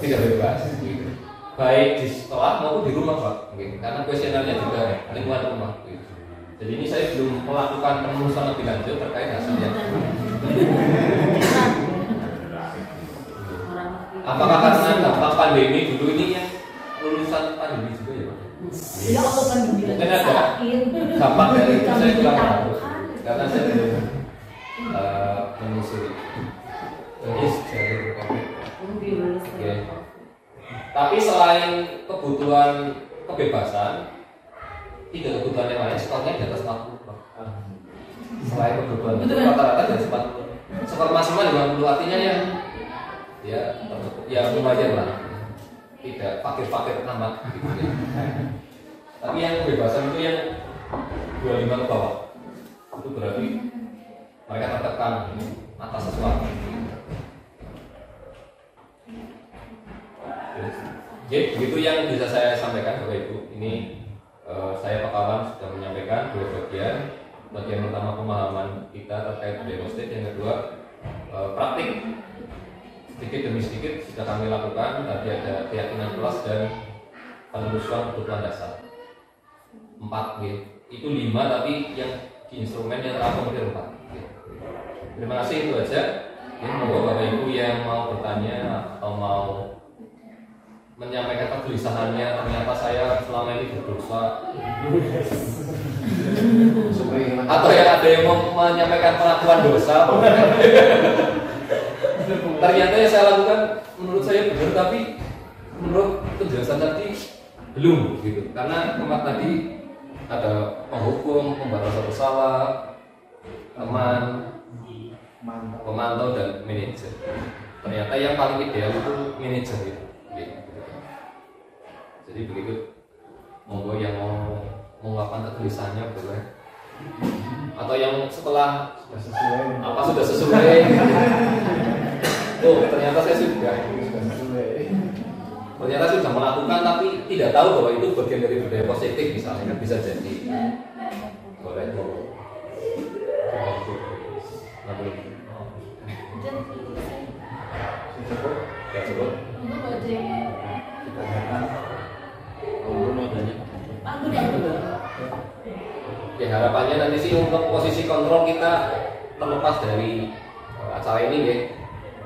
tidak bebas gitu. Baik di sekolah maupun di rumah Pak gitu. Karena kuesionernya juga lingkungan rumah gitu. Jadi ini saya belum melakukan penelusuran lebih lanjut terkait hasilnya. Apakah karena dampak pandemi dulu ini yang lulusan pandemi juga ya Pak? Ya Allah pandemi mungkin ada dampak dari itu saya kurang tahu karena saya belum menelusuri. Terus jalur COVID. Oke. Tapi selain kebutuhan kebebasan, tiga kebutuhan yang lain skornya di atas 40. Selain kebutuhan itu rata-rata di atas 40. Skor maksimal 50 artinya ya lumayan lah. Tidak fakir-fakir amat gitu ya. Tapi yang kebebasan itu yang 25 ke bawah. Itu berarti mereka tertekan atas sesuatu. Jadi begitu yang bisa saya sampaikan Bapak Ibu. Ini saya Pak Kawan sudah menyampaikan dua bagian. Bagian pertama pemahaman kita terkait diagnostik, yang kedua praktik sedikit demi sedikit sudah kami lakukan. Tadi ada keyakinan kelas dan penelusuran kebutuhan dasar 4 gitu. Itu 5 tapi yang di instrumen yang terakomodir 4 gitu. Terima kasih, itu aja. Monggo Bapak Ibu yang mau bertanya atau mau menyampaikan kegelisahannya, ternyata saya selama ini berdosa atau yang ada yang mau menyampaikan pengakuan dosa ternyata yang saya lakukan menurut saya benar tapi menurut penjelasan tadi belum gitu. Karena tempat tadi ada penghukum, pembatas bersalah, teman, pemantau dan manajer. Ternyata yang paling ideal itu manajer gitu. Jadi begitu, monggo yang mau mengungkapkan kegelisahannya boleh. Atau yang setelah sudah sesuai. Oh, ternyata saya sudah melakukan tapi tidak tahu bahwa itu bagian dari budaya positif misalnya, kan bisa jadi. Boleh. Cukup. Ya harapannya nanti sih untuk posisi kontrol kita terlepas dari acara ini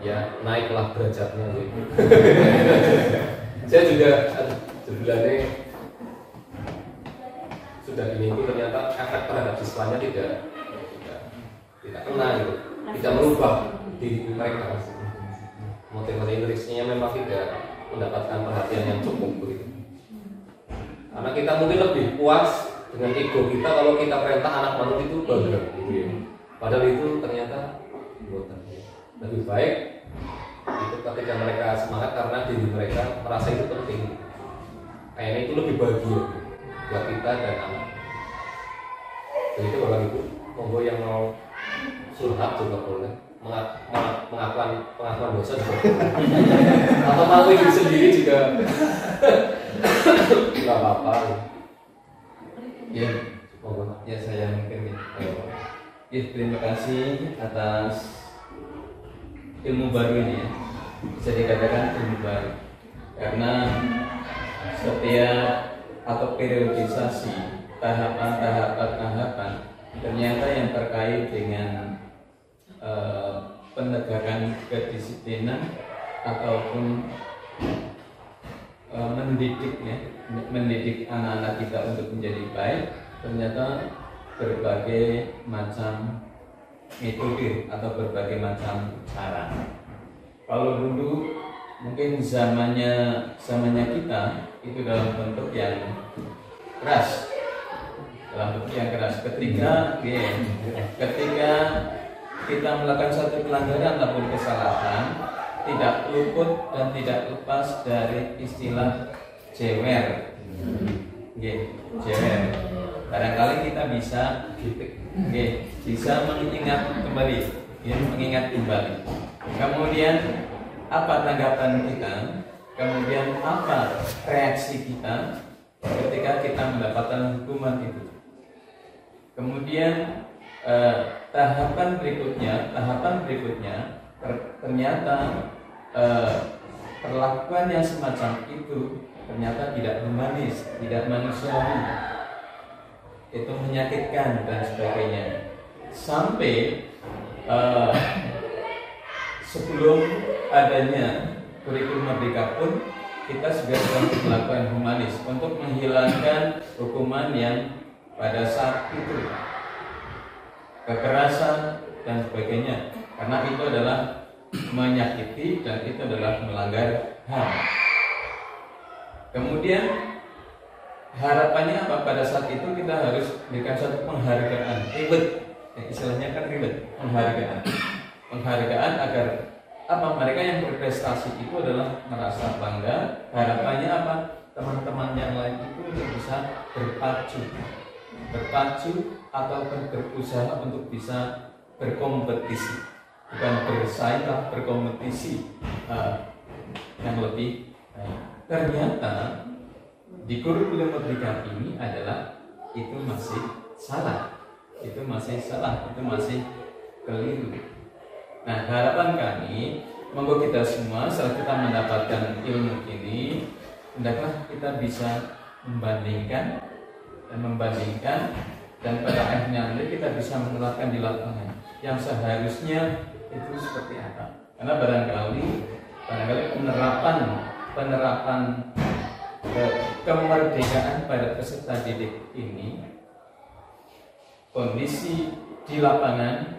ya naiklah derajatnya gitu. Saya juga sebenarnya sudah diminggu ternyata efek terhadap siswanya tidak kena gitu, tidak merubah diri mereka. motivasi intrinsiknya memang tidak mendapatkan perhatian yang cukup begitu. Karena kita mungkin lebih puas dengan ego kita kalau kita perintah anak manut itu bagus gitu ya. Padahal itu ternyata bukan. Lebih baik itu ketika mereka semangat karena diri mereka merasa itu penting. Kayaknya itu lebih bahagia buat kita dan anak. Jadi itu Bapak Ibu, monggo yang mau surhat juga boleh, pengakuan dosa juga boleh. Atau mau diri sendiri juga nggak apa-apa. Ya, Monggo. ya saya mungkin ya, terima kasih atas ilmu baru ini ya. Bisa dikatakan ilmu baru karena setiap atau periodisasi tahapan ternyata yang terkait dengan penegakan kedisiplinan ataupun mendidik anak-anak kita untuk menjadi baik, ternyata berbagai macam metode atau berbagai macam cara. Kalau dulu mungkin zamannya kita itu dalam bentuk yang keras, ketika kita melakukan satu pelanggaran ataupun kesalahan, tidak luput dan tidak lepas dari istilah jewer. Jewer. Barangkali kita bisa mengingat kembali. Kemudian apa tanggapan kita? Kemudian apa reaksi kita ketika kita mendapatkan hukuman itu? Kemudian tahapan berikutnya ternyata perlakuan yang semacam itu ternyata tidak humanis, tidak manusiawi, itu menyakitkan dan sebagainya. Sampai sebelum adanya kurikulum Merdeka pun kita sudah melakukan humanis untuk menghilangkan hukuman yang pada saat itu kekerasan dan sebagainya, karena itu adalah menyakiti dan itu adalah melanggar HAM. Kemudian harapannya apa? Pada saat itu kita harus berikan satu penghargaan, istilahnya kan ribet, penghargaan agar apa? Mereka yang berprestasi itu adalah merasa bangga. Harapannya apa? Teman-teman yang lain itu bisa berpacu ataupun berusaha untuk bisa berkompetisi, bukan bersaing, berkompetisi yang lebih baik. Ternyata di kurikulum Merdeka ini adalah itu masih salah, itu masih keliru. Nah, harapan kami, monggo kita semua setelah kita mendapatkan ilmu ini, hendaklah kita bisa membandingkan dan pada akhirnya nanti kita bisa menerapkan di lapangan yang seharusnya itu seperti apa. Karena barangkali penerapan kemerdekaan pada peserta didik ini, kondisi di lapangan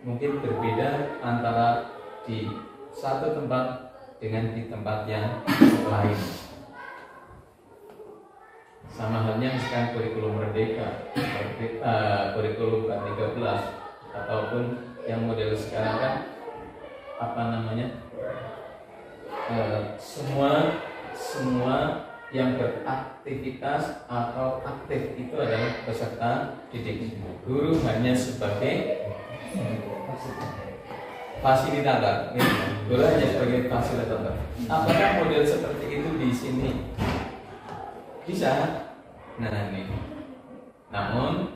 mungkin berbeda antara di satu tempat dengan di tempat yang lain. Sama halnya misalkan kurikulum Merdeka, kurikulum K13 ataupun yang model sekarang kan semua yang beraktivitas atau aktif itu adalah peserta didik. Guru hanya sebagai fasilitator. Guru hanya sebagai fasilitator. Apakah model seperti itu di sini? Bisa. Nah ini. Namun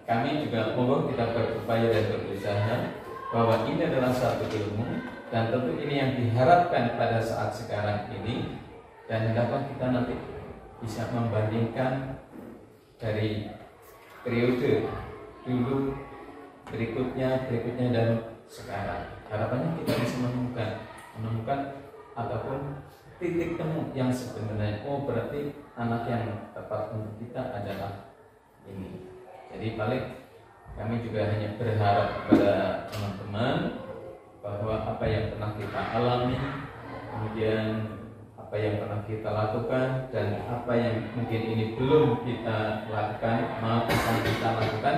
kami juga monggo kita berupaya dan berusaha bahwa ini adalah satu ilmu dan tentu ini yang diharapkan pada saat sekarang ini, dan hendaklah kita nanti bisa membandingkan dari periode dulu, berikutnya dan sekarang. Harapannya kita bisa menemukan ataupun titik temu yang sebenarnya, oh berarti anak yang tepat untuk kita adalah ini. Jadi paling kami juga hanya berharap kepada teman-teman bahwa apa yang pernah kita alami, kemudian apa yang pernah kita lakukan, dan apa yang mungkin ini belum kita lakukan, akan kita lakukan,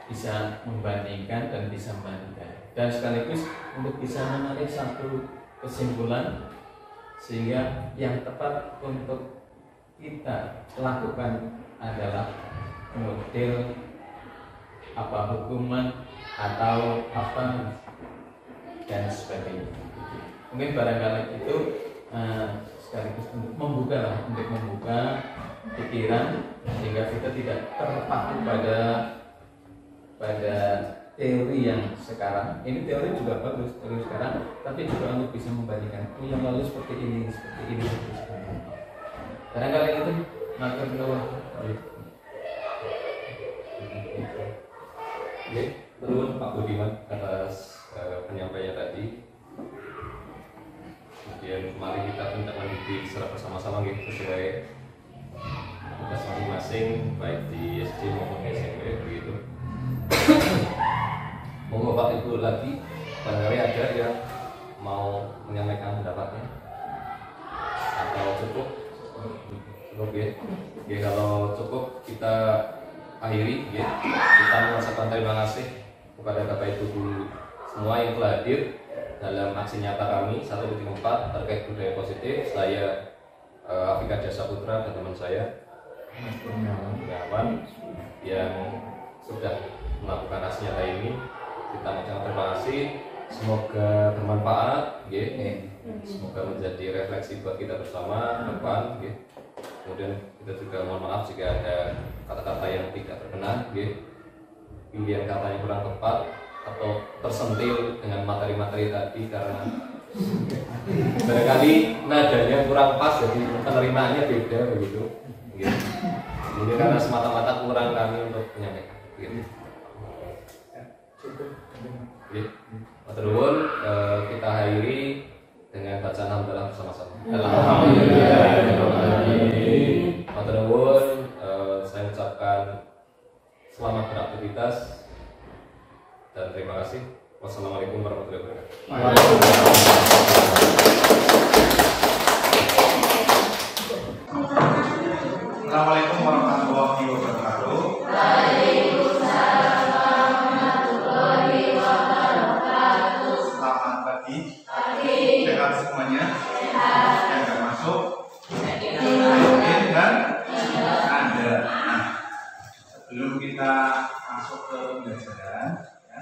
bisa membandingkan dan bisa membandingkan, dan sekaligus untuk bisa menarik satu kesimpulan sehingga yang tepat untuk kita lakukan adalah model apa hukuman atau apa dan sebagainya. Mungkin barangkali itu sekaligus untuk membuka pikiran sehingga kita tidak terpaku pada teori yang sekarang. Ini teori juga bagus, teori sekarang, tapi juga untuk bisa membandingkan yang lalu seperti ini, seperti ini. Barangkali itu matur nuwun. Oke, menurut Pak Budiman atas penyampaiannya tadi. Kemudian mari kita tindak lanjuti secara bersama-sama gitu, sesuai tugas masing-masing baik di SD maupun SMP begitu. Monggo Pak Ibu lagi, barangkali ada yang mau menyampaikan pendapatnya atau cukup? Cukup ya. Oke, kalau cukup kita akhiri ya. Kita mengucapkan terima kasih kepada Bapak Ibu guru semua yang telah hadir dalam aksi nyata kami 1.4 terkait budaya positif. Saya Afika Jasa Putra dan teman saya Kurniawan yang sudah melakukan aksi nyata ini. Kita mengucapkan terima kasih, semoga bermanfaat ya. Semoga menjadi refleksi buat kita bersama depan ya. Kemudian kita juga mohon maaf jika ada kata-kata yang tidak berkenan ya. Pilihan kata yang kurang tepat atau tersentil dengan materi-materi tadi karena barangkali nadanya kurang pas, jadi penerimaannya beda begitu gitu. Mungkin karena semata-mata kurang kami untuk menyampaikan gitu. Matur nuwun, kita akhiri dengan bacaan hamdalah bersama-sama. Alhamdulillah. Matur nuwun, saya ucapkan selamat beraktivitas dan terima kasih. Wassalamualaikum warahmatullahi wabarakatuh. Assalamualaikum warahmatullahi wabarakatuh. Selamat pagi. Sehat semuanya. Yang nggak masuk. Mungkin dan Anda. Nah, sebelum kita masuk ke pembelajaran, ya,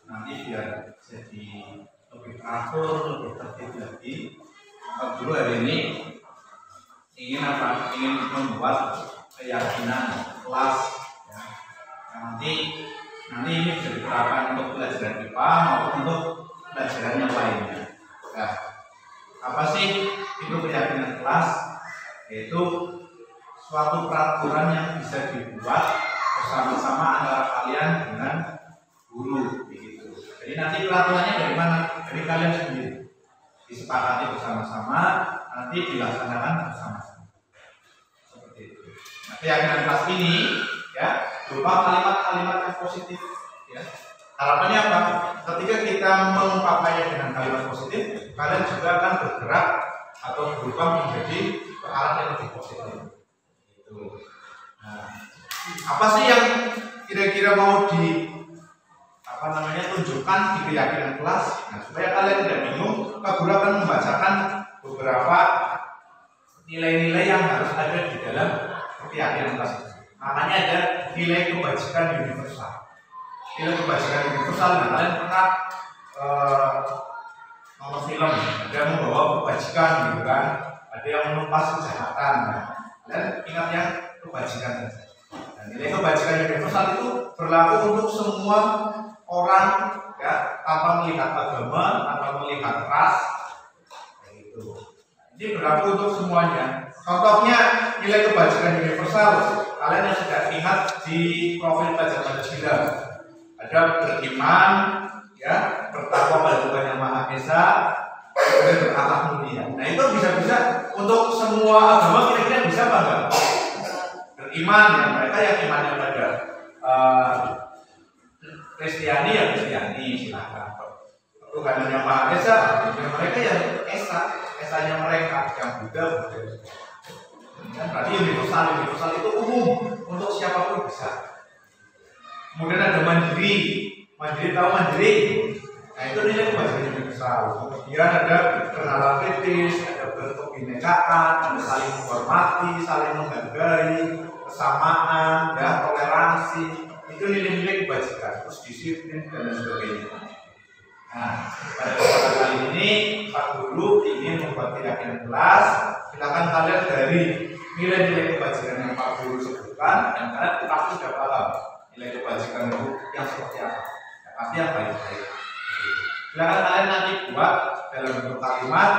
nanti biar jadi lebih teratur, lebih tertib lagi. Pak Guru hari ini ingin apa? Ingin membuat keyakinan kelas ya. Nanti ini bisa diterapkan untuk pelajaran IPA maupun untuk pelajaran yang lainnya. Nah, apa sih itu keyakinan kelas? Yaitu suatu peraturan yang bisa dibuat bersama-sama antara kalian dengan guru begitu. Jadi nanti peraturannya dari mana? Dari kalian sendiri. Disepakati bersama-sama, nanti dilaksanakan bersama-sama. Seperti itu. Nah, keyakinan kelas ini ya berupa kalimat-kalimat yang positif ya. Harapannya apa? Ketika kita mengungkapkannya dengan kalimat positif, kalian juga akan bergerak atau berubah menjadi ke arah yang lebih positif. Gitu. Nah, apa sih yang kira-kira mau tunjukkan di keyakinan kelas? Nah, supaya kalian tidak bingung, Pak Guru akan membacakan beberapa nilai-nilai yang harus ada di dalam keyakinan kelas itu. Namanya ada nilai kebajikan universal. Nilai kebajikan universal, nah, kalian pernah nonton film, ada yang membawa kebajikan gitu kan, ada yang menumpas kejahatan. Nah, kalian ingat yang kebajikan saja. Nah, nilai kebajikan universal itu berlaku untuk semua orang ya, tanpa melihat agama, tanpa melihat ras. Itu. Ini berlaku untuk semuanya. Contohnya nilai kebajikan universal, kalian yang sudah lihat di profil pelajar Pancasila, ada beriman, ya, bertakwa pada Tuhan Yang Maha Esa, dan berakhlak mulia. Nah itu bisa-bisa untuk semua agama kira-kira bisa apa enggak? Beriman, ya, mereka yang imannya pada Kristiani ya Kristiani, silakan. Tuhan yang Maha Esa, yang mereka ya Esanya mereka, yang Buddha. Dan berarti universal itu umum untuk siapapun bisa. Kemudian ada mandiri tahu mandiri. Nah itu nilai kebajikan universal. Kemudian ada bernalar kritis, ada berkebinekaan, ada saling menghormati, saling menghargai, kesamaan, dan toleransi. Itu nilai-nilai kebajikan, terus disiplin dan lain sebagainya. Nah, pada kesempatan kali ini Pak Guru ingin membuat keyakinan kelas. Silakan kalian dari nilai-nilai kebajikan yang Pak Guru sebutkan, dan kalian pasti sudah paham nilai kebajikan itu yang seperti apa. Ya, pasti yang baik-baik. Silakan kalian nanti buat dalam bentuk kalimat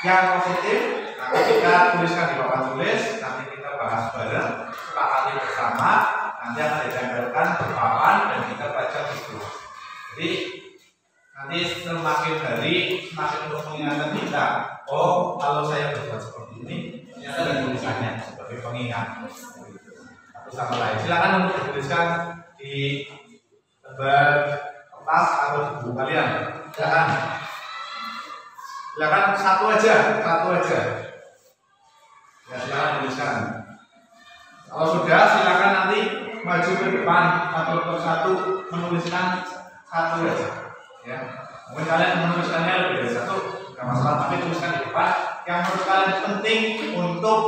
yang positif. Nanti kita tuliskan di papan tulis, nanti kita bahas bareng, sepakati bersama. Nanti akan ditempelkan ke papan dan kita baca itu. Jadi nanti semakin hari semakin untuk mengingatkan kita. Oh, kalau saya berbuat seperti ini, ternyata ada tulisannya sebagai pengingat. Satu sama lain. Silakan untuk dituliskan di lembar kertas atau di buku kalian. Silakan satu aja. Ya, silakan tuliskan. Kalau sudah, silakan nanti maju ke depan satu persatu menuliskan satu aja. Ya, mungkin kalian menuliskannya lebih dari satu, tidak masalah, tapi tuliskan di depan yang menurut kalian penting untuk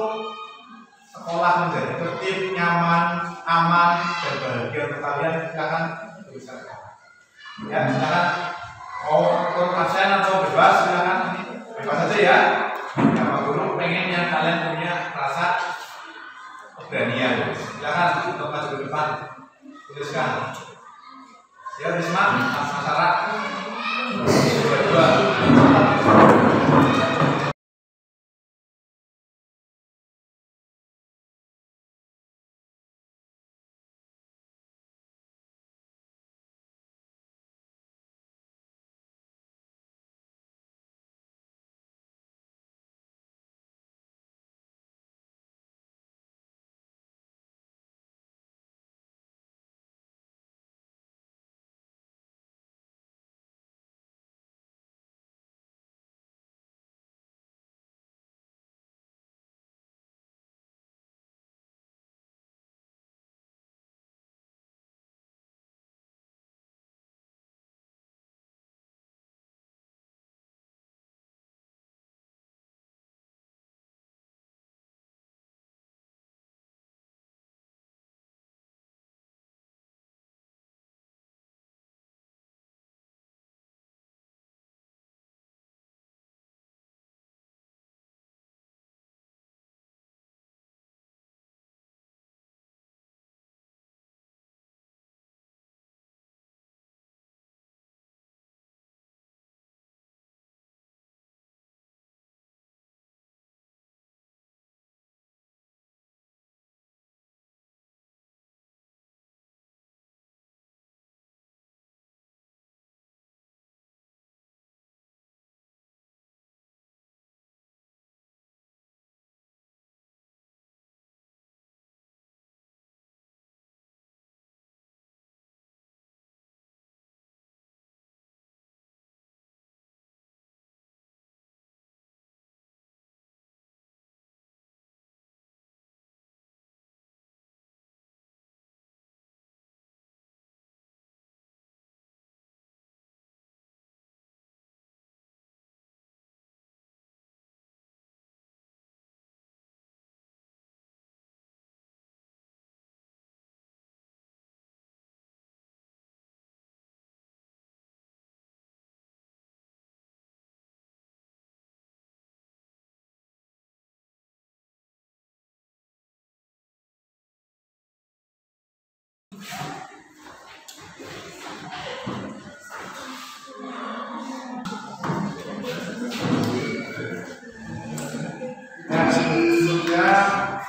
sekolah menjadi tertib, nyaman, aman, dan bahagia untuk kalian. Silakan tuliskan. Ya, silakan. Mau absen atau bebas, silakan. Bebas saja ya. Ya, Pak Guru pengen yang kalian punya rasa keberanian. Silakan untuk maju ke depan, tuliskan. Ya, Risma, Mas Sarah. Dua.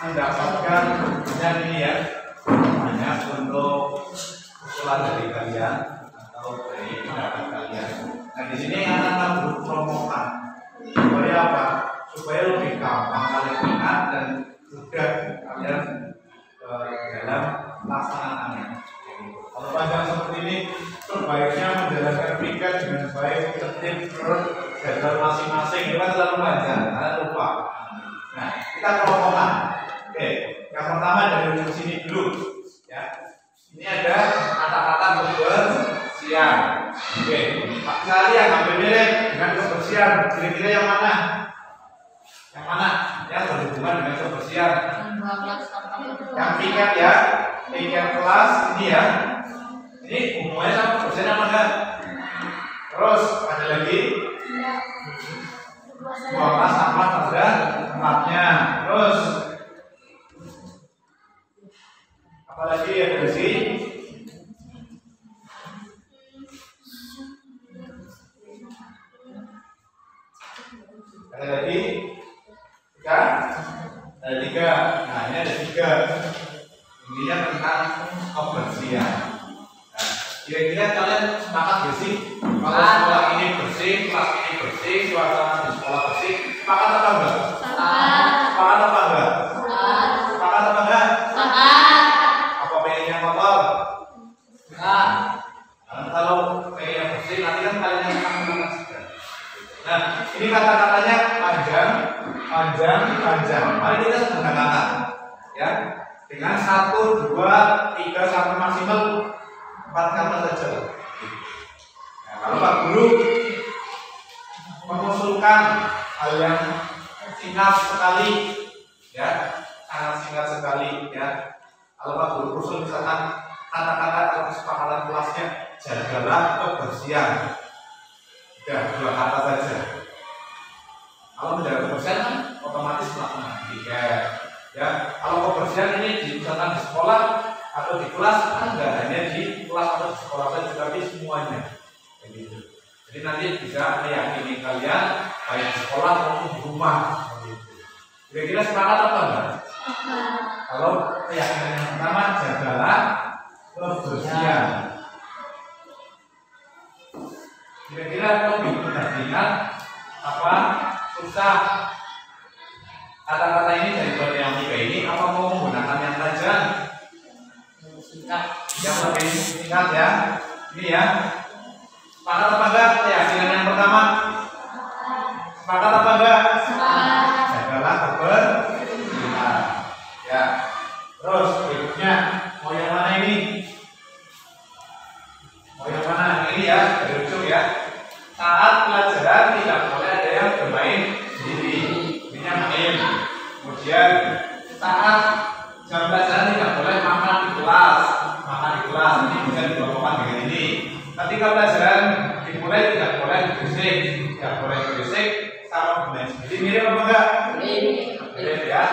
Mendapatkan dan ini ya banyak untuk usulan dari kalian atau dari pendapat kalian. Nah di sini anak-anak promokan supaya apa? Supaya lebih gampang kalian ingat dan mudah kalian dalam pelaksanaannya. Kalau panjang seperti ini jadwal masing-masing itu kan terlalu panjang, kalian lupa. Nah, kita kelompokan. Oke, yang pertama dari ujung sini dulu, ya. Ini ada kata-kata kebersihan. Oke, Pak Sari yang hampir mirip dengan kebersihan. Kira-kira yang mana? Yang mana? Yang berhubungan dengan kebersihan. Yang piket ya, piket kelas ini ya. Ini hubungannya sama kebersihan apa enggak? Terus ada lagi buanglah sampah pada tempatnya. Terus apa lagi ya bersih? Ada lagi tiga? Ada tiga. Nah ini ada tiga. Intinya tentang kebersihan. Nah, kira-kira kalian sepakat gak sih? Kalau sekolah ini bersih, kelas ini bersih, suasana di sekolah bersih, sepakat apa enggak? Sepakat apa enggak? Sepakat apa enggak? Apa pengennya kotor? Enggak. Kalau pengennya bersih, nanti kan kalian yang akan mengaksikan. Nah, ini kata-katanya panjang. Mari kita sederhanakan, ya, dengan 1, 2, 3 sampai maksimal 4 kata saja. Nah, kalau Pak Guru mengusulkan hal yang singkat sekali, ya, sangat singkat sekali, ya. Kalau Pak Guru usul misalkan kata-kata atau kesepakatan kelasnya jagalah kebersihan. Ya, 2 kata saja. Kalau menjaga kebersihan kan otomatis melakukan tiket. Ya, kalau kebersihan ini misalkan di sekolah atau di kelas kan nggak hanya di kelas atau di sekolah saja, tapi semuanya. Begitu. Jadi nanti bisa meyakini kalian baik di sekolah maupun di rumah. Begitu. Kira-kira sepakat apa enggak? Kalau keyakinan yang pertama jagalah kebersihan. Kira-kira lebih mudah diingat apa susah kata-kata ini daripada yang tiga ini, apa mau menggunakan yang tajam? Yang lebih singkat ya. Ini ya. Sepakat apa enggak keyakinan yang pertama? Sepakat apa enggak? Jagalah kebersihan. Ya. Terus berikutnya mau yang mana ini? Mau yang mana? Ini ya, dari ujung ya. Saat pelajaran tidak boleh ada yang bermain sendiri. Ini main. Kemudian saat jam pelajaran tidak boleh makan di kelas. Makan di kelas ini bisa dikelompokkan dengan ini. Ketika pelajaran dimulai tidak boleh berisik. Tidak boleh berisik sama bermain sendiri. Mirip apa enggak? Mirip ya.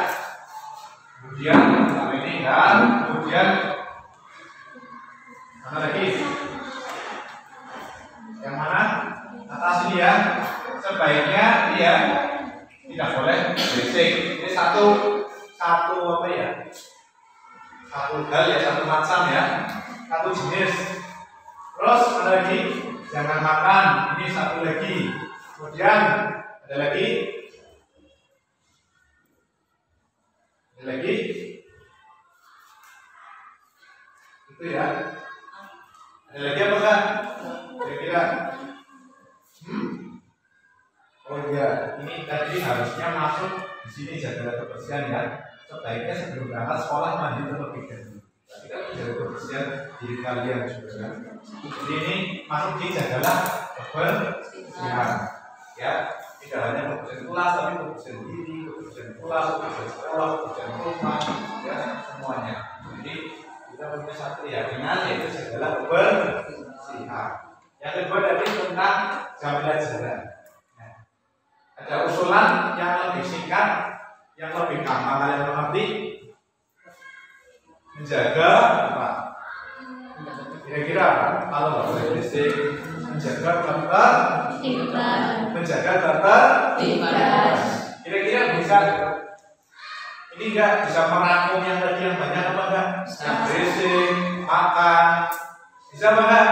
Kemudian sama ini dan kemudian mana lagi? Yang mana? Atas ini ya. Sebaiknya ini ya tidak boleh berisik. Ini satu apa ya? Satu hal ya, satu macam ya. Satu jenis. Terus ada lagi jangan makan. Ini satu lagi. Kemudian ada lagi. Ada lagi. Itu ya. Ada lagi apa enggak? Kira-kira oh iya, ini tadi harusnya masuk di sini jaga kebersihan ya. Sebaiknya sebelum berangkat sekolah mandi terlebih dahulu. Tapi kan menjaga kebersihan diri kalian juga kan. Jadi ini masuk di jagalah kebersihan. Ya, tidak hanya kebersihan kelas, tapi kebersihan diri, kebersihan kelas, kebersihan sekolah, kebersihan rumah, ya semuanya. Jadi kita punya satu keyakinan yaitu jagalah kebersihan. Yang kedua tadi tentang jam pelajaran. Nah, ada usulan yang lebih singkat, yang lebih gampang kalian mengerti. Menjaga apa? Kira-kira kalau nggak boleh berisik, menjaga tertib. Kira-kira bisa? Ini enggak bisa merangkum yang tadi yang banyak apa enggak? Yang berisik, makan, bisa apa enggak?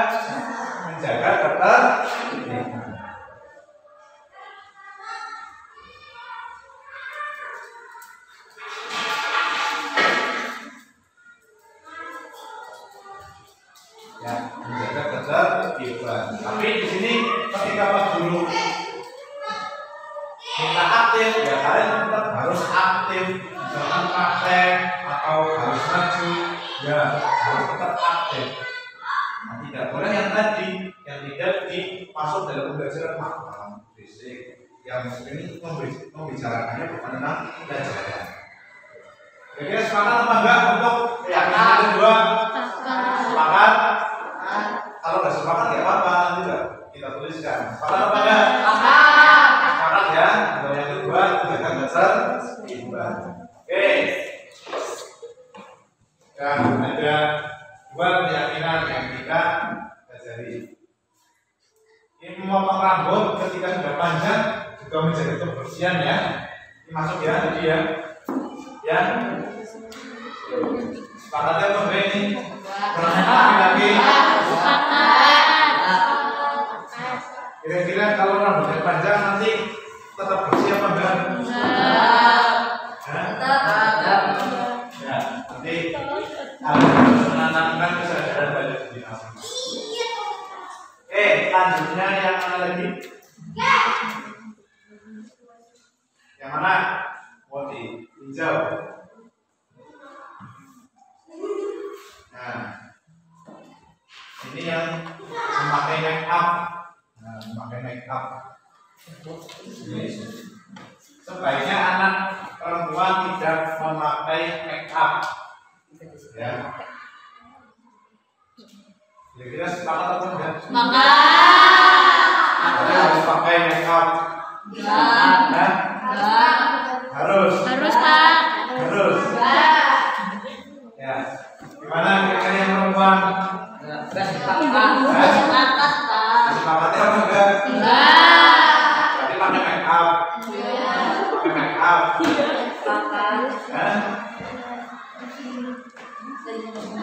Menjaga ketertiban. Ya, menjaga ketertiban. Tapi di sini ketika Pak Guru tetap harus aktif, misalkan praktek atau harus maju, ya harus tetap aktif. Nah, tidak boleh yang tadi yang tidak dimasuk dalam pembelajaran magang fisik yang ini membicarakannya bukan tentang pelajaran. Kira-kira sepakat apa enggak untuk keyakinan kedua? Sepakat? Kalau nggak sepakat nggak apa-apa, nanti juga kita tuliskan. Sepakat apa enggak? Sepakat ya. Kalau yang kedua jaga dasar seimbang. Oke. Dan ada dua keyakinan yang kita pelajari. Ini memotong rambut ketika sudah panjang juga menjaga kebersihan ya. Ini masuk ya tadi ya. Ya. Sepakatnya apa ini? Laki-laki. Kira-kira kalau rambutnya panjang nanti tetap bersih apa enggak? Tetap. Ya, nanti harus menanamkan kesadaran pada diri kamu. Selanjutnya yang mana lagi? Yang mana? Mau ditinjau. Nah, ini yang memakai make up. Nah, memakai make up. Sebaiknya anak perempuan tidak memakai make up. Ya. Kira-kira sepakat atau enggak? Harus pakai make up. Nah, harus Pak. Harus. Ya. Gimana kira-kira yang perempuan? Sepakatnya apa enggak? Berarti pakai make up. Pakai make up.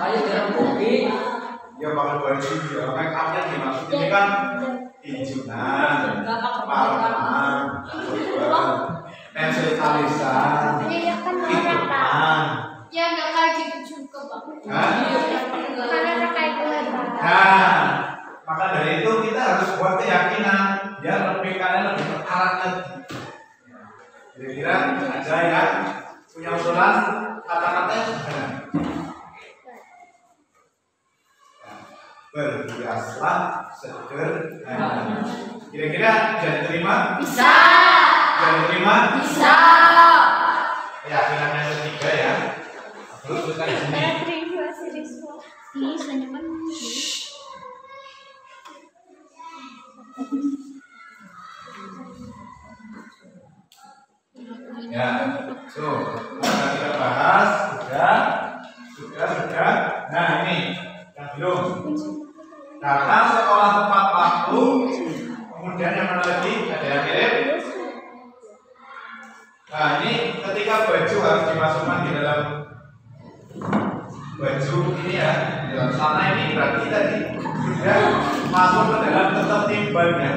Ayo jangan kopi. Ya pakai baju ya. Make upnya dimaksud ini kan tinjunan, parfum, pensil alisan, hidungan. Ya nggak kayak gitu juga Pak. Karena kayak Nah, maka dari itu kita harus buat keyakinan biar lebih kalian lebih terarah lagi. Kira-kira ada yang punya usulan kata-katanya benar. Berhiaslah sederhana. Kira-kira jadi terima? bisa. Jadi terima? Bisa. Keyakinan yang ketiga ya. Terus tuliskan di sini. Ya, so kita bahas sudah. Nah ini yang belum. Datang sekolah tepat waktu. Kemudian yang mana lagi? Ada yang mirip? Nah ini ketika baju harus dimasukkan di dalam baju ini ya, di dalam celana ini berarti tadi sudah masuk ke dalam ketertibannya.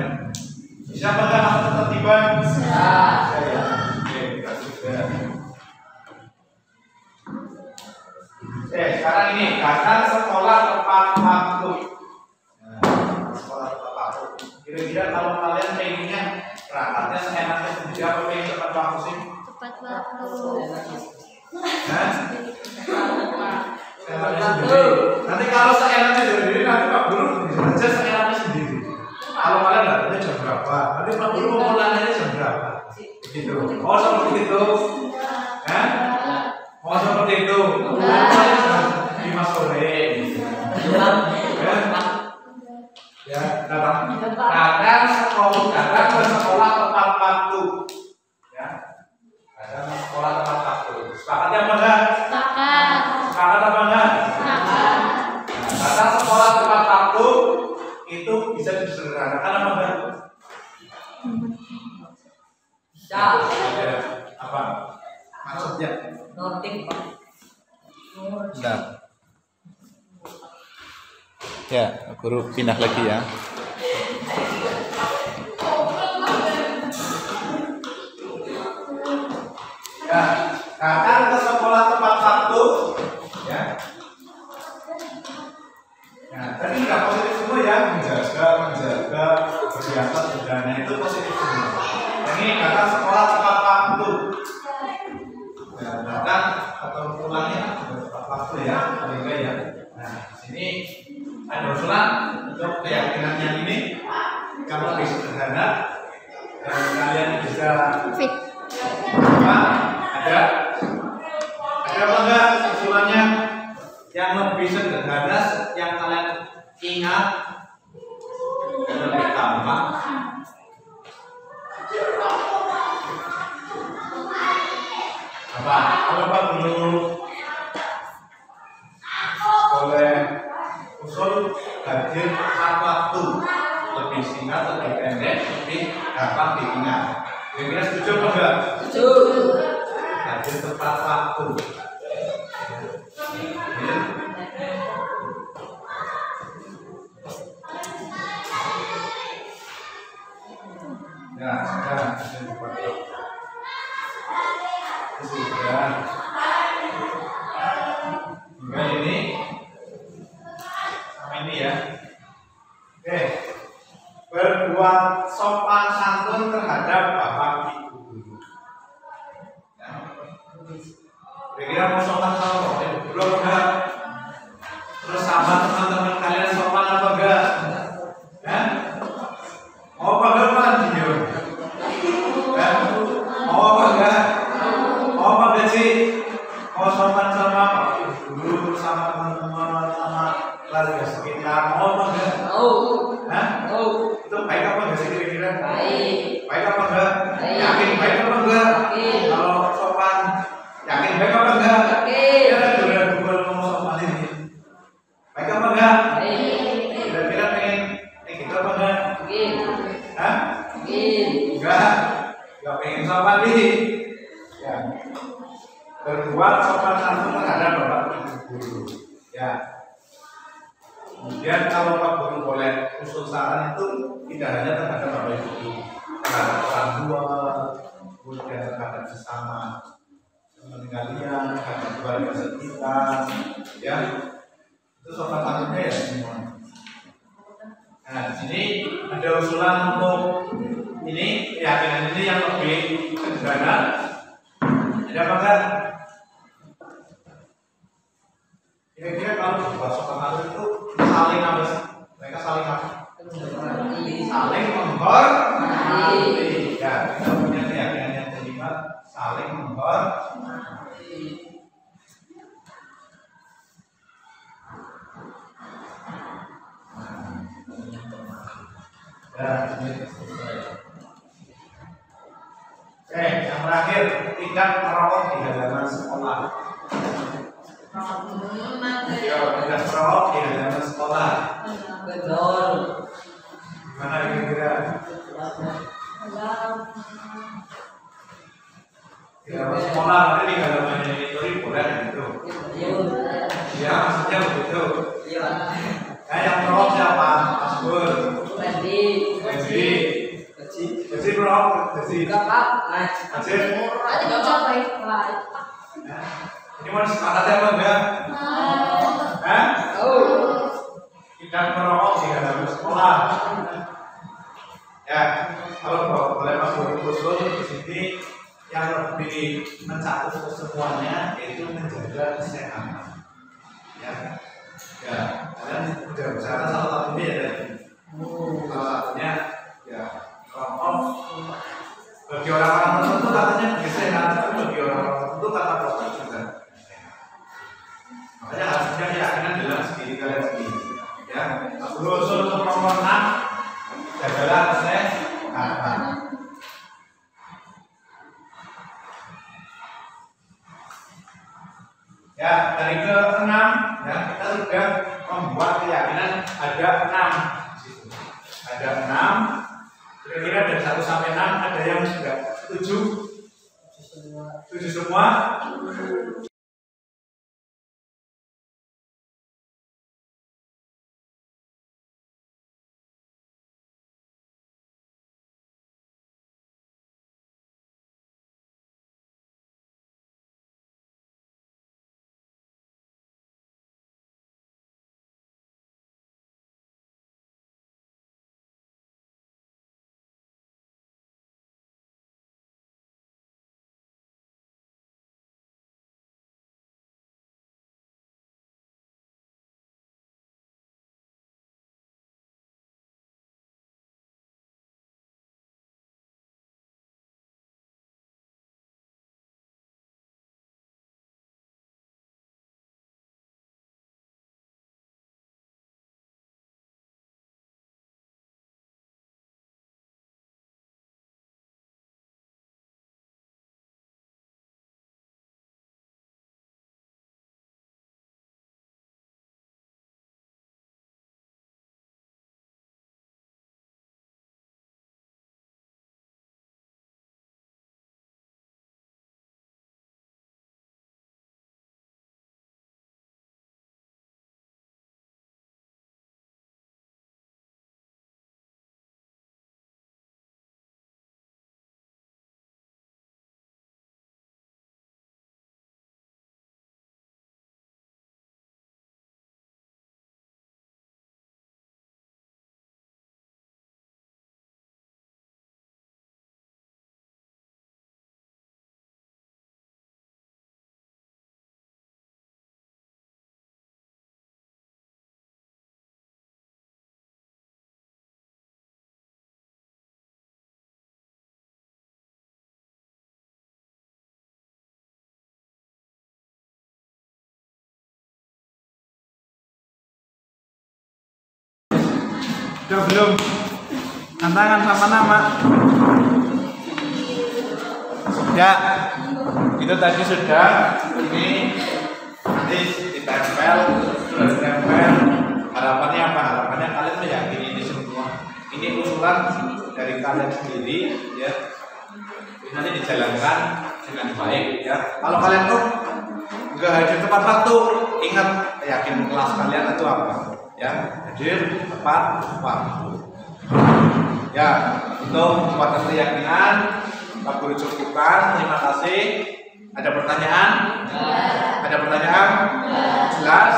Bisa apa enggak masuk ketertiban? Bisa. Ya. Oke, kita sudah. Sekarang ini datang sekolah tepat waktu. Nah, sekolah tepat waktu. Kira-kira kalau kalian pengennya berangkatnya seenaknya sendiri apa pengen tepat waktu sih? Tepat waktu. Nah, seenaknya sendiri. Nanti kalau seenaknya sendiri nanti Pak Guru bisa aja seenaknya sendiri. Kalau kalian datangnya jam berapa? Nanti Pak Guru mau mulainya jam berapa? Begitu. Oh seperti itu. Kan? Oh seperti itu. Mulainya jam 5 sore. Ya, datang ke sekolah tepat waktu. Ya, datang ke sekolah tepat waktu. Sepakatnya apa enggak? Sepakat apa enggak? Nah, datang sekolah tepat waktu itu bisa disederhanakan apa enggak? Bisa. Apa? Maksudnya? Noting Pak. Bentar. Ya, guru pindah lagi ya. Ya, datang ke sekolah tepat waktu. Ya. Nah, tadi nggak positif semua ya, menjaga, berhiasat sederhana itu positif semua. Ini datang sekolah tepat waktu. Nah, kalau Pak Guru boleh usul hadir tepat waktu, lebih singkat, lebih pendek, lebih gampang diingat. Kira-kira setuju apa enggak? Setuju. Hadir tepat waktu. Ya, sudah. Sudah. Hingga ini sama ini ya. Oke. Berbuat sopan santun terhadap bapak ibu guru. Ya. Kira-kira mau sopan sama bapak ibu guru apa enggak? Terus sama teman-teman kalian sopan apa enggak? Ya? Mau apa enggak Pak Dio? Ya? Mau apa enggak? Mau apa enggak sih? Mau sopan sama Pak Guru, sama teman-teman, sama keluarga sekitar, mau apa enggak? Mau. Hah? Mau. Itu baik apa enggak sih kira-kira? Baik. Baik apa enggak? Baik. Yakin baik apa enggak? Yakin. Kalau sopan, yakin baik apa enggak? Yakin. Kira-kira Google mau sopan ini. Baik apa enggak? Baik. Kira-kira pengen gitu apa enggak? Yakin. Hah? Yakin. Enggak pengen sopan nih. Ya. Berbuat sopan santun terhadap bapak ibu guru. Ya. Kemudian kalau Pak Guru boleh usul saran itu tidak hanya terhadap bapak ibu guru, terhadap orang tua, kemudian terhadap sesama teman kalian, terhadap keluarga sekitar, ya. Itu sopan santunnya ya semua. Nah, di sini ada usulan untuk ini keyakinan ini yang lebih sederhana. Ada apa enggak? Kira-kira kalau buat sopan santun itu saling apa sih? Mereka saling apa? Saling menghormati. Ya, kita punya keyakinan yang kelima, saling menghormati. Yang terakhir, tidak merokok di halaman sekolah. Ya, tidak merokok di halaman sekolah. Betul. Gimana kira-kira? Di halaman sekolah, tapi di halaman itu boleh gitu. Ya, maksudnya begitu. Yang merokok siapa? Mas Bur. Besi merokok. Besi. Besi. Ini mau disepakati apa enggak? Tidak merokok di halaman sekolah. Ya, kalau boleh Mas Guru usul di sini yang lebih mencakup semuanya yaitu menjaga kesehatan. Ya, kalian sudah bicara salah satunya ya tadi. Salah satunya ya rokok. Bagi orang-orang tertentu katanya lebih sehat, tapi bagi orang-orang tertentu kata rokok juga. Makanya harusnya keyakinan dalam diri kalian sendiri. Ya, Guru usul untuk nomor 6 jagalah kesehatan. Ya, dari ke-6 ya kita sudah membuat keyakinan ada 6 di situ. Ada 6. Kira-kira dari 1 sampai 6 ada yang sudah 7? 7 semua? Udah belum? Tantangan sama nama. Ya, itu tadi sudah. Ini nanti ditempel, sudah ditempel. Harapannya apa? Harapannya kalian meyakini ini semua. Ini usulan dari kalian sendiri, ya. Nanti dijalankan dengan baik, ya. Kalau kalian tuh nggak hadir tepat waktu, ingat yakin kelas kalian itu apa, ya. Hadir tepat waktu. Ya, untuk membuat keyakinan, Pak Guru cukupkan. Terima kasih. Ada pertanyaan? Ada pertanyaan? Jelas?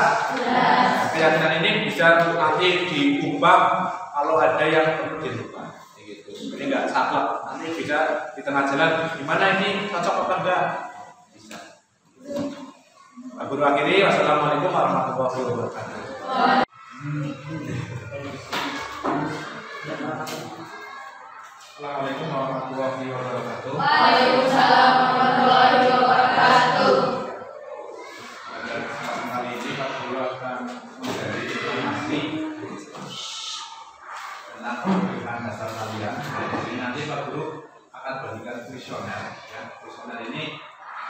Keyakinan ini bisa nanti diubah kalau ada yang perlu dirubah. Gitu. Jadi nggak saklek. Nanti bisa di tengah jalan. Gimana ini cocok apa enggak? Bisa. Pak Guru akhiri. Wassalamualaikum warahmatullahi wabarakatuh. Assalamualaikum warahmatullahi wabarakatuh. Waalaikumsalam warahmatullahi wabarakatuh. Pada kesempatan kali ini Pak Guru akan memberi informasi tentang pemilihan dasar kalian. Jadi nanti Pak Guru akan bagikan kuesioner. Ya, kuesioner ini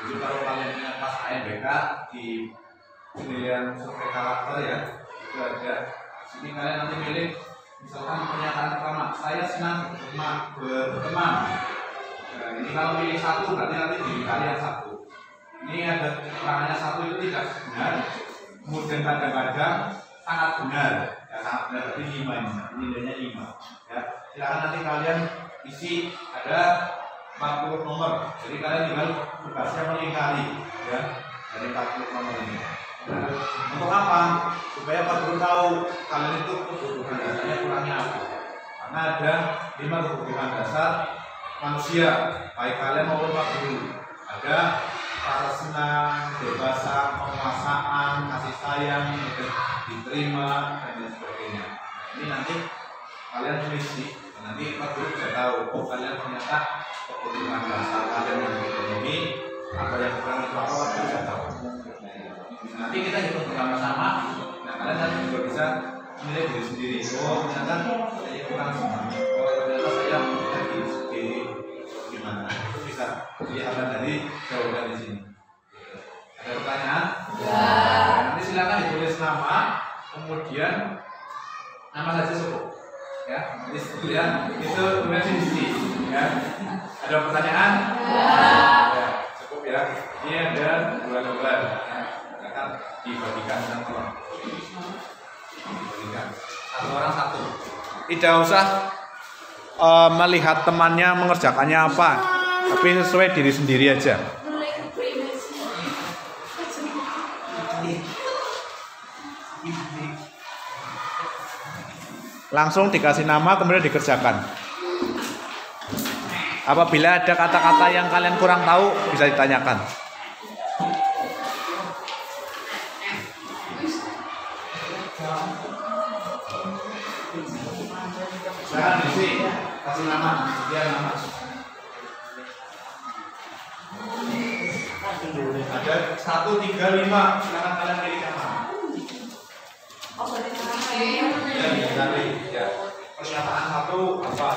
jadi kalau kalian punya kelas AMBK di penilaian survei karakter, ya, itu ada. Sini kalian nanti pilih. Misalkan pernyataan pertama, saya senang berteman. Nah, ini kalau pilih satu berarti nanti dikali yang satu. Ini ada keterangannya satu itu tidak benar. Kemudian kadang-kadang sangat benar. Ya, sangat benar berarti 5 ini. Nilainya 5. Ya, silakan nanti kalian isi ada 40 nomor. Jadi kalian tinggal tugasnya melingkari, ya, dari 40 nomor ini. Nah, untuk apa? Supaya Pak Guru tahu kalian itu kebutuhan dasarnya kurangnya apa. Karena ada 5 kebutuhan dasar manusia, baik kalian maupun Pak Guru. Ada rasa senang, kebebasan, penguasaan, kasih sayang, diterima, dan lain sebagainya. Ini nanti kalian tulis, nanti Pak Guru bisa tahu, oh kalian ternyata kebutuhan dasar kalian yang dipenuhi, apa yang kurang itu apa, Pak Guru bisa tahu. Nanti kita hitung bersama-sama. Nah, kalian nanti juga bisa menilai diri sendiri. Oh, ternyata saya kurang semangat. Oh, ternyata saya dari segi gimana? Itu bisa kelihatan dari jawaban di sini. Ada pertanyaan? Ya. Nanti silakan ditulis nama, kemudian nama saja cukup. Ya, nanti kemudian itu kemudian sini. Ya. Ada pertanyaan? Ya, cukup ya. Ini ada 2 lembar. Dibagikan dengan tolong. Dibagikan. Satu orang satu. Tidak usah melihat temannya mengerjakannya apa, tapi sesuai diri sendiri aja. Langsung dikasih nama kemudian dikerjakan. Apabila ada kata-kata yang kalian kurang tahu bisa ditanyakan. Silakan isi, kasih nama, biar nama. Ada 1, 3, 5. Silakan kalian pilih nama. Ya, cari. Ya. Pernyataan 1 apa?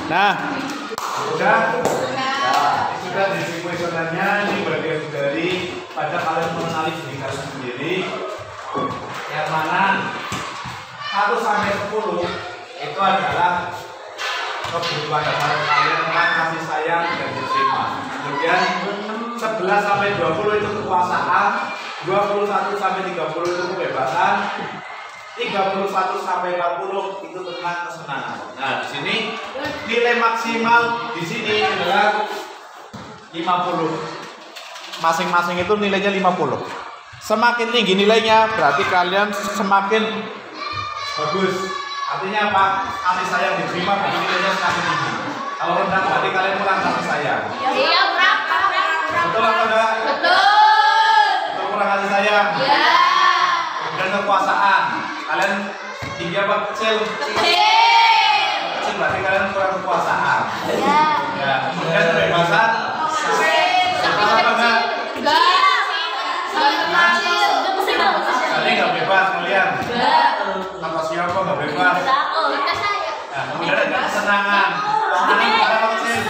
Nah, sudah di kuesionernya ini bagian dari pada kalian mengenali diri kalian sendiri yang mana 1 sampai 10 itu adalah kebutuhan dasar kalian tentang kasih sayang dan diterima. Kemudian 11 sampai 20 itu kekuasaan, 21 sampai 30 itu kebebasan, 31 sampai 40 itu tentang kesenangan. Nah, di sini nilai maksimal di sini adalah 50. Masing-masing itu nilainya 50. Semakin tinggi nilainya berarti kalian semakin bagus. Artinya apa? Kasih sayang diterima berarti nilainya semakin tinggi. Kalau rendah berarti kalian kurang kasih sayang. Iya, berapa? Betul atau enggak? Betul. Betul, kurang kasih sayang. Iya. Dan kekuasaan. Kalian tinggi apa kecil? Kecil berarti kalian kurang kekuasaan. Iya. Ya, kemudian kebebasan. Apa enggak? Kalian nggak bebas kalian. Apa siapa nggak bebas? Nah, kemudian ada kesenangan. Kesenangan apa kecil?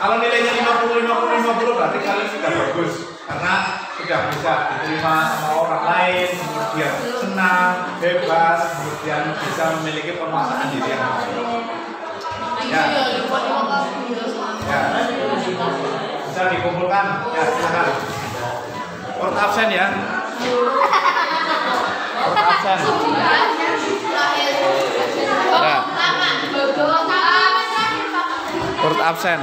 Kalau nilainya 50 berarti kalian sudah bagus karena sudah bisa diterima sama orang lain, kemudian senang, bebas, kemudian bisa memiliki penguasaan diri yang baik. Ya. Ya. Bisa dikumpulkan. Ya, silakan. Port absen ya. Port absen. Ya. Port absen.